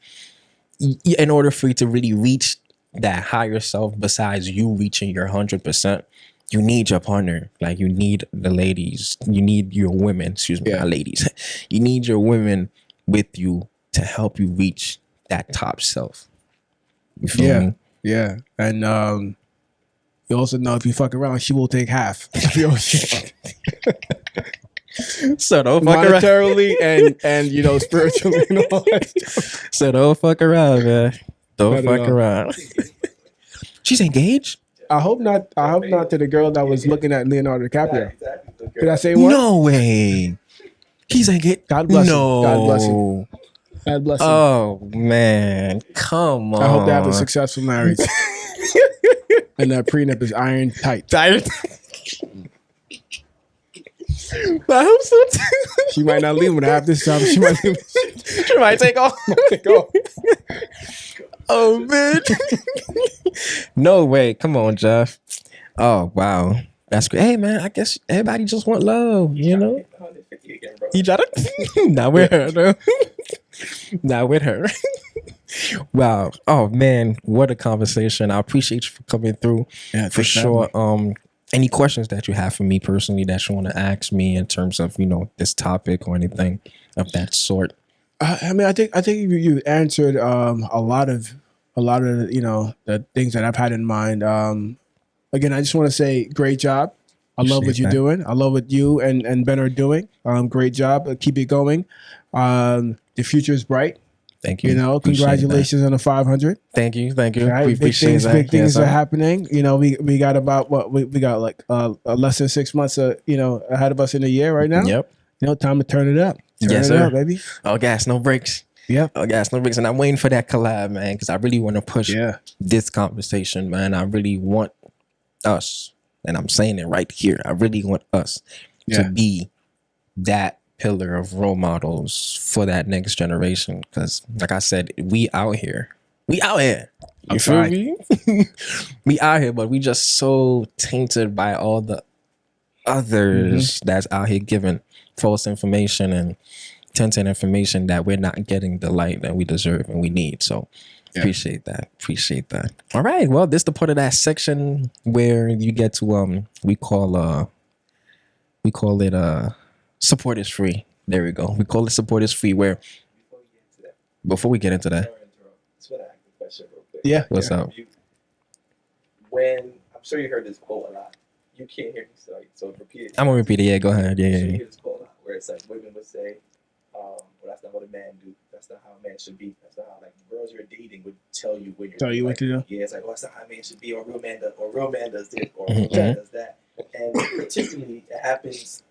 in order for you to really reach that higher self, besides you reaching your 100%, you need your partner. Like, you need the ladies, you need your women, not ladies. You need your women with you to help you reach that top self. You feel me?
Yeah. And you also know, if you fuck around, she will take half.
So don't fuck around.
Monetarily and you know, spiritually and all that stuff.
So don't fuck around, man. Don't fuck around. She's engaged?
I hope not to the girl that was looking at Leonardo DiCaprio. Did I say what?
No way. He's engaged.
God bless him.
No.
God bless him. God bless him.
Oh man, come on.
I hope they have a successful marriage. And that prenup is iron tight.
I hope so too.
She might not leave when I have this job. She might leave.
She might take off. Oh man. No way. Come on, Jeff. Oh wow. That's great. Hey man, I guess everybody just want love, you know? You try to not with her, though. Not with her. Wow. Oh man, what a conversation. I appreciate you for coming through. Yeah, for sure. Any questions that you have for me personally that you want to ask me in terms of, you know, this topic or anything of that sort?
I mean, I think you answered a lot of you know, the things that I've had in mind. Again, I just want to say, great job. I love what you're doing. I love what you and Ben are doing. Great job. Keep it going. The future is bright.
Thank you.
You know, congratulations on the 500.
Thank you.
Right?
We appreciate that.
Big things are happening. You know, we got about we got like less than 6 months, you know, ahead of us in the year right now.
Yep.
You know, time to turn it up.
Yes, sir.
Up, baby.
Oh, gas, no breaks.
Yep.
Oh, gas, no breaks. And I'm waiting for that collab, man, because I really want to push this conversation, man. I really want us, and I'm saying it right here, I really want us to be that pillar of role models for that next generation. Because, like I said, we out here. You feel me? We out here, but we just so tainted by all the others that's out here giving false information and tinted information that we're not getting the light that we deserve and we need. So appreciate that. All right, well, this is the part of that section where you get to we call it support is free. There we go. We call it support is free. Where before we get into that,
yeah,
what's up?
When I'm sure you heard this quote a lot. You can't hear me, so repeat it.
I'm gonna repeat it. Yeah, go ahead. Yeah.
You hear this quote a lot, where it's like women would say, well, that's not what a man do. That's not how a man should be. That's not how, like, girls you're dating would tell you when you're
tell you what to do.
Yeah, it's like, that's not how a man should be, or a real man does this, or a real man does that. And particularly, it happens,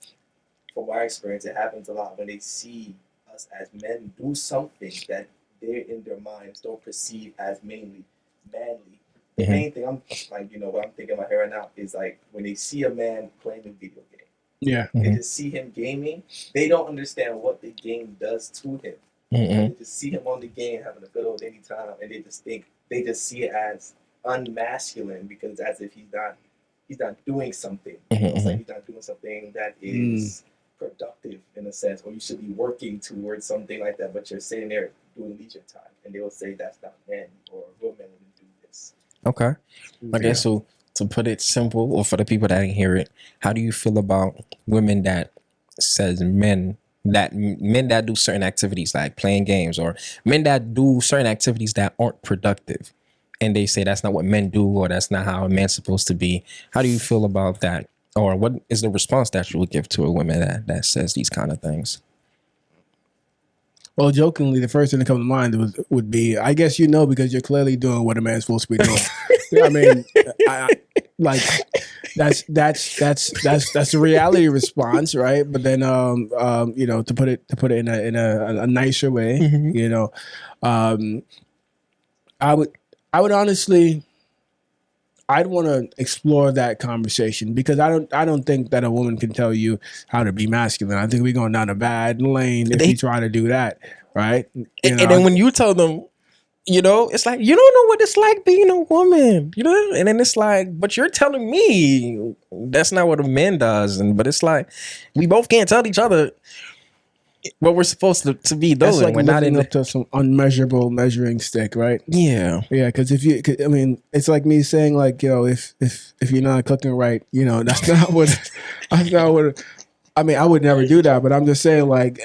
from my experience, it happens a lot when they see us as men do something that they in their minds don't perceive as mainly manly. The main thing I'm like, you know, what I'm thinking in my head right now is like when they see a man playing a video game.
Yeah.
They just see him gaming. They don't understand what the game does to him. They just see him on the game having a good old any time, and they just see it as unmasculine because it's as if he's not doing something. It's like he's not doing something that is productive in a sense, or you should be working towards something like that, but you're sitting there doing leisure time, and they will say that's not men, or real men wouldn't do this.
Okay. Okay, so to put it simple, or for the people that didn't hear it, how do you feel about women that says men that men that do certain activities like playing games, or men that do certain activities that aren't productive, and they say that's not what men do, or that's not how a man's supposed to be. How do you feel about that? Or what is the response that you would give to a woman that says these kind of things?
Well, jokingly, the first thing that comes to mind would be, I guess you know, because you're clearly doing what a man's supposed to be doing. I mean, like that's the reality response, right? But then, you know, to put it in a nicer way,
Mm-hmm.
you know, I would honestly, I'd want to explore that conversation, because I don't think that a woman can tell you how to be masculine. I think we're going down a bad lane if you try to do that, right?
And then when you tell them, you know, it's like, you don't know what it's like being a woman, you know? And then it's like, but you're telling me that's not what a man does. But it's like, we both can't tell each other what we're supposed to be doing.
That's like
we're not
up to some unmeasurable measuring stick, right?
Yeah.
Yeah, because I mean, it's like me saying, like, yo, if you're not cooking right, you know, that's not what. I mean, I would never do that, but I'm just saying, like,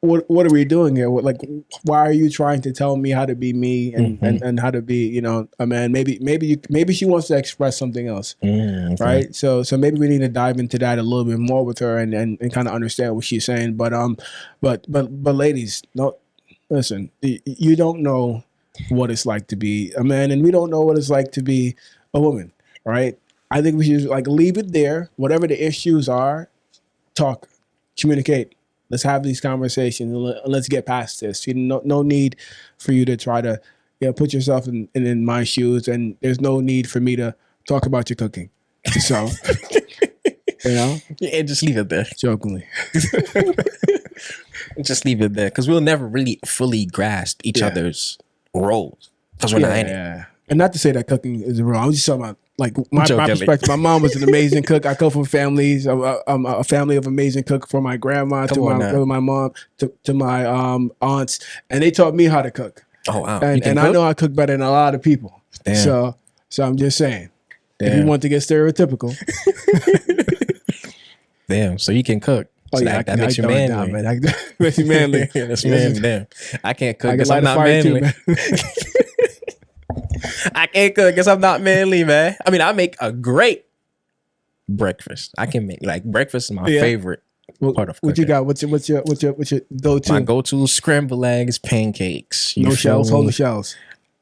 what are we doing here? Why are you trying to tell me how to be me and how to be, you know, a man? Maybe she wants to express something else, right? So maybe we need to dive into that a little bit more with her and kind of understand what she's saying. But ladies, no, listen, you don't know what it's like to be a man, and we don't know what it's like to be a woman, right? I think we should like leave it there. Whatever the issues are, talk, communicate. Let's have these conversations and let's get past this. You know, no need for you to try to, you know, put yourself in my shoes, and there's no need for me to talk about your cooking. So, you know,
yeah, just leave it there.
Jokingly,
just leave it there, because we'll never really fully grasp each other's roles, because we're not in it.
Yeah. And not to say that cooking is wrong. I'm just talking about like my perspective. My mom was an amazing cook. I come from families. I'm a family of amazing cook, from my grandma to my mom to my aunts, and they taught me how to cook.
Oh wow!
And I know I cook better than a lot of people.
Damn.
So I'm just saying, if you want to get stereotypical,
damn. So you can cook.
Oh
so
yeah,
that makes you manly.
Down, man. That makes you manly.
That's manly. Damn. I can't cook
I
because I'm not manly. I can't cook because I'm not manly, man. I mean, I make a great breakfast. I can make, like, breakfast is my favorite part of cooking.
What you got? What's your go-to?
My go-to is scrambled eggs, pancakes.
No shells. Hold the shells.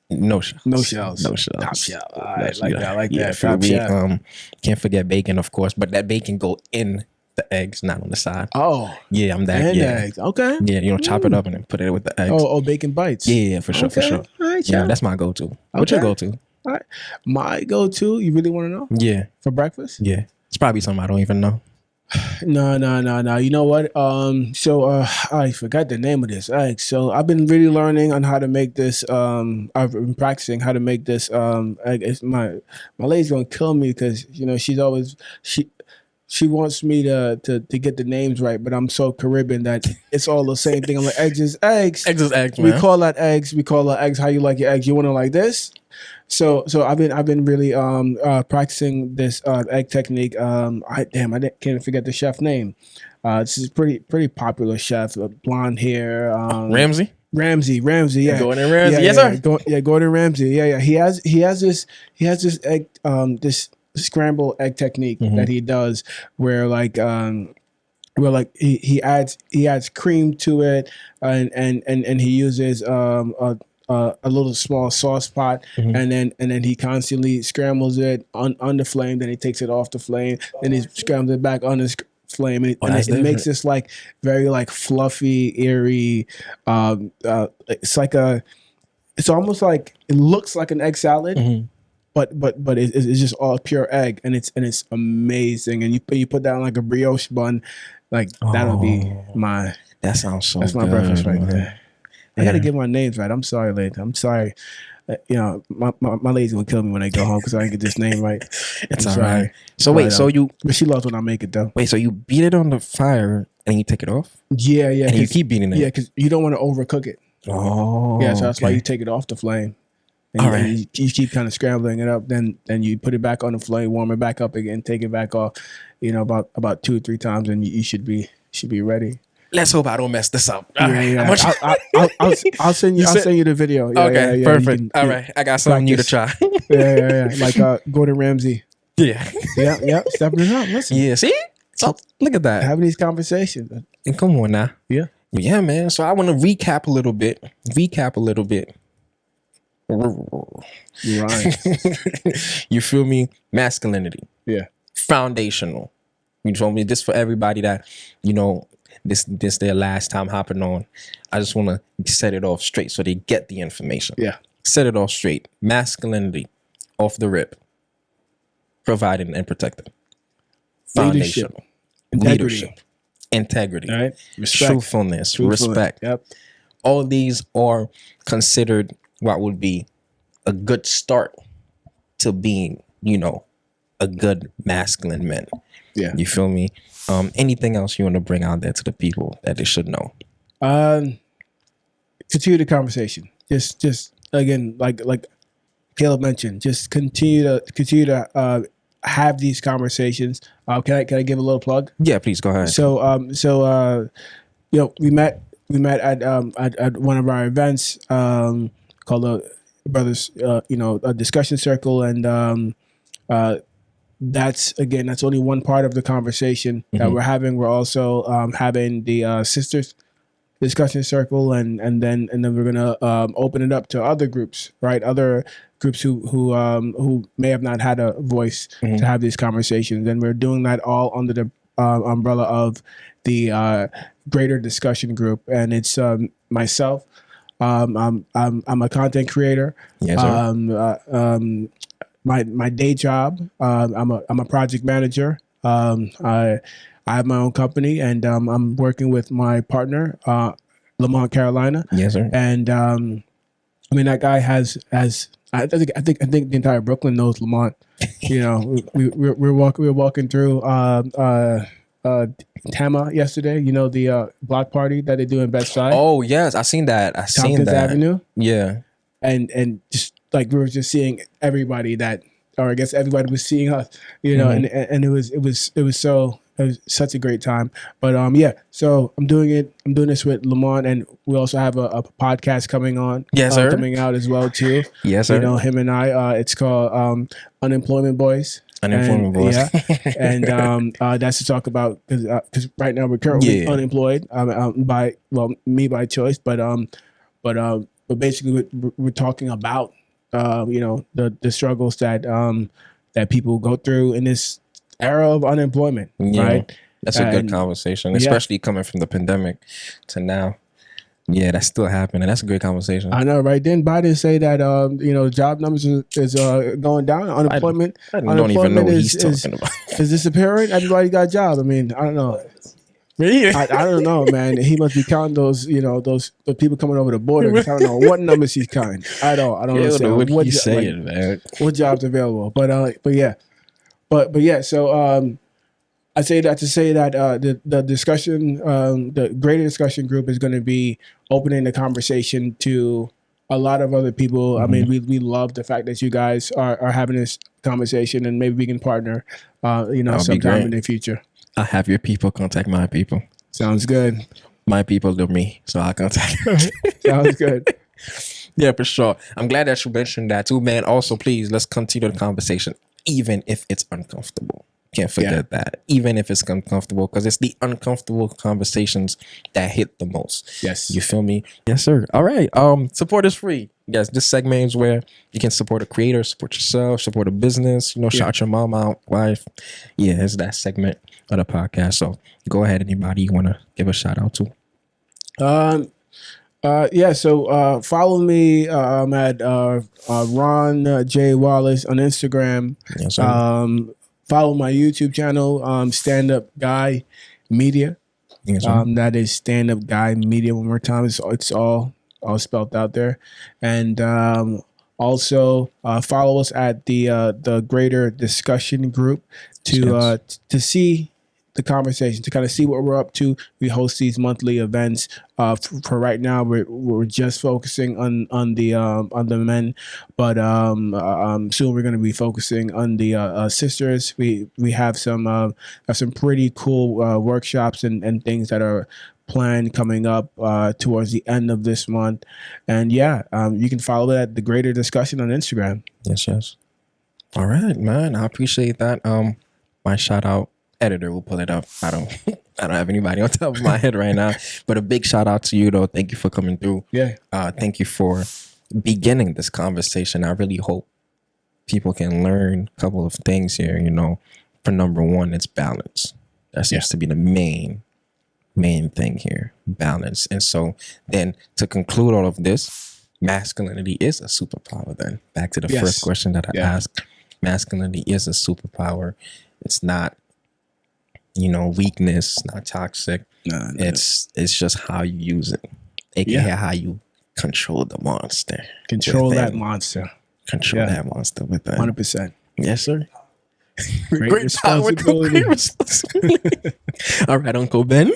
No shells.
No shells.
No shells.
Top shell. All right, I like that.
Top shell. Can't forget bacon, of course, but that bacon go in the eggs, not on the side.
Oh.
Yeah, I'm that.
And
yeah.
eggs. Okay.
Yeah, you know, chop it up and then put it with the eggs.
Oh, bacon bites.
Yeah, for sure, for sure.
All right,
yeah, that's my go-to. What's your go-to?
All right. My go-to, you really want to know?
Yeah.
For breakfast?
Yeah. It's probably something I don't even know.
No. You know what? So I forgot the name of this egg. So I've been really learning on how to make this. I've been practicing how to make this egg. It's my lady's gonna kill me because, you know, she wants me to get the names right, but I'm so Caribbean that it's all the same thing. I'm like, eggs is eggs.
Eggs is eggs, man.
We call that eggs. We call that eggs. How you like your eggs? You want it like this? So I've been really practicing this egg technique. I can't forget the chef name. This is pretty popular chef, blonde hair.
Ramsay.
Yeah.
Gordon Ramsay. Yes, sir.
Gordon Ramsay. Yeah. He has this egg this scrambled egg technique that he does where he adds cream to it and he uses a little small sauce pot and then he constantly scrambles it on the flame, then he takes it off the flame, then he scrambles it back on the flame, and it makes this like very like fluffy, airy it's almost like, it looks like an egg salad. But it's just all pure egg, and it's amazing. And you put that on like a brioche bun, like that'll be my.
That sounds so.
That's my breakfast right there. I gotta get my names right. I'm sorry, lady. I'm sorry. You know, my lady's gonna kill me when I go home because I didn't get this name right.
It's all right. So wait,
but she loves when I make it though.
Wait, so you beat it on the fire and you take it off?
Yeah.
And you keep beating it.
Yeah, because you don't want to overcook it.
Oh.
Yeah, so that's why you take it off the flame. And you keep kind of scrambling it up, then you put it back on the flame, warm it back up again, take it back off, you know, about 2 or 3 times, and you should be should be ready.
Let's hope I don't mess this up. All right.
Yeah.
How much-
I'll send you.
You
I'll
said-
send you the video. Yeah,
okay,
you
perfect.
can-
All
you-
right, I got something new to try.
Yeah. Like Gordon Ramsay.
Yeah.
Yeah. Stepping it up. Listen,
Yeah. See? So look at that.
having these conversations.
And come on now.
Yeah.
Yeah, man. So I want to recap a little bit.
Right.
You feel me? Masculinity.
Yeah.
Foundational. You told me this for everybody that, this their last time hopping on. I just want to set it off straight so they get the information.
Yeah.
Set it off straight. Masculinity, off the rip. Providing and protecting.
Leadership.
Foundational.
Integrity.
Leadership. Integrity.
All right. Respect.
Truthfulness. Respect.
Yep.
All these are considered what would be a good start to being, a good masculine man.
Yeah.
You feel me? Anything else you want to bring out there to the people that they should know?
Continue the conversation. Just again, like Caleb mentioned, just continue to have these conversations. Can I give a little plug?
Yeah, please go ahead.
So we met at one of our events called the Brothers a discussion circle, and that's only one part of the conversation that we're having. We're also having the sisters discussion circle, and then we're gonna open it up to other groups, right? Other groups who may have not had a voice to have these conversations, and we're doing that all under the umbrella of the greater discussion group. And it's myself. I'm a content creator.
Yes, sir.
My day job, I'm a project manager. I have my own company, and I'm working with my partner, Lamont, Carolina.
Yes, sir.
And that guy has I think the entire Brooklyn knows Lamont. We're walking through Tama yesterday. The block party that they do in Bed-Stuy.
Oh yes, I seen that.
Tompkins Avenue.
Yeah.
And just like we were just seeing everybody or I guess everybody was seeing us, and it was such a great time. But so I'm doing this with Lamont, and we also have a podcast coming on.
Yes, sir.
Coming out as well too.
Yes, sir.
Him and I. It's called Unemployment Boys.
Unemployment Boys.
Yeah, and that's to talk about because right now we're currently unemployed. Me by choice, but basically we're talking about the struggles that people go through in this era of unemployment, right?
That's a good conversation, especially coming from the pandemic to now. Yeah, that's still happening. That's a great conversation.
I know, right? Didn't Biden say that job numbers is going down? Unemployment.
I don't even know what he's talking about.
Is disappearing? Everybody got a job. I mean, I don't know.
Really?
I don't know, man. He must be counting those people coming over the border. I don't know what numbers he's counting. I don't understand
what he's saying, man.
What jobs available? But yeah. So I say that to say that the discussion, the greater discussion group is going to be opening the conversation to a lot of other people. I mean, we love the fact that you guys are having this conversation, and maybe we can partner, sometime in the future.
I have your people contact my people.
Sounds good.
My people do me, so I'll contact.
Sounds good.
Yeah, for sure. I'm glad that you mentioned that too, man. Also, please, let's continue the conversation, even if it's uncomfortable. Can't forget that. Even if it's uncomfortable, because it's the uncomfortable conversations that hit the most.
Yes.
You feel me? Yes, sir. All right. Support is free. Yes, this segment is where you can support a creator, support yourself, support a business, shout your mom out, wife. Yeah, it's that segment of the podcast. So go ahead, anybody you want to give a shout out to?
So follow me. I'm at Ron J. Wallace on Instagram.
Yes, sir.
Follow my YouTube channel, Stand Up Guy Media.
Yes, sir.
That is Stand Up Guy Media. One more time, it's all spelled out there. And also follow us at the greater discussion group to see the conversation, to kind of see what we're up to. We host these monthly events. For right now, we're just focusing on the men, but soon we're going to be focusing on the sisters. We have some pretty cool workshops and things that are planned coming up towards the end of this month. And yeah, you can follow that The Greater Discussion on Instagram.
Yes. All right, man. I appreciate that. My shout out editor will pull it up. I don't have anybody on top of my head right now, but a big shout out to you though. Thank you for coming through.
Yeah.
Thank you for beginning this conversation. I really hope people can learn a couple of things here. You know, for number one, it's balance. That seems to be the main thing here, balance. And so then to conclude all of this, masculinity is a superpower. Then back to the first question that I asked, masculinity is a superpower. It's not, weakness, not toxic.
No.
It's just how you use it, aka how you control the monster.
Control that monster.
Control that monster within.
100%.
Yes, sir.
Great
responsibility. Great responsibility. All right, Uncle Ben.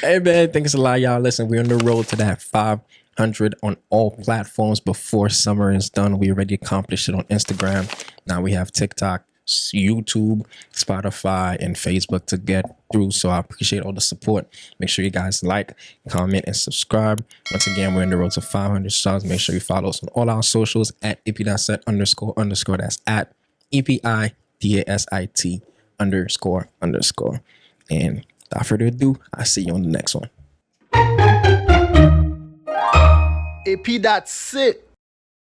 Hey, man, thanks a lot, y'all. Listen, we're on the road to that 500 on all platforms before summer is done. We already accomplished it on Instagram. Now we have TikTok, YouTube, Spotify, and Facebook to get through. So I appreciate all the support. Make sure you guys like, comment, and subscribe. Once again, we're on the road to 500 stars. Make sure you follow us on all our socials at @EPDASIT__. That's at EPIDASIT__. And without further ado, I'll see you on the next one.
AP.sit.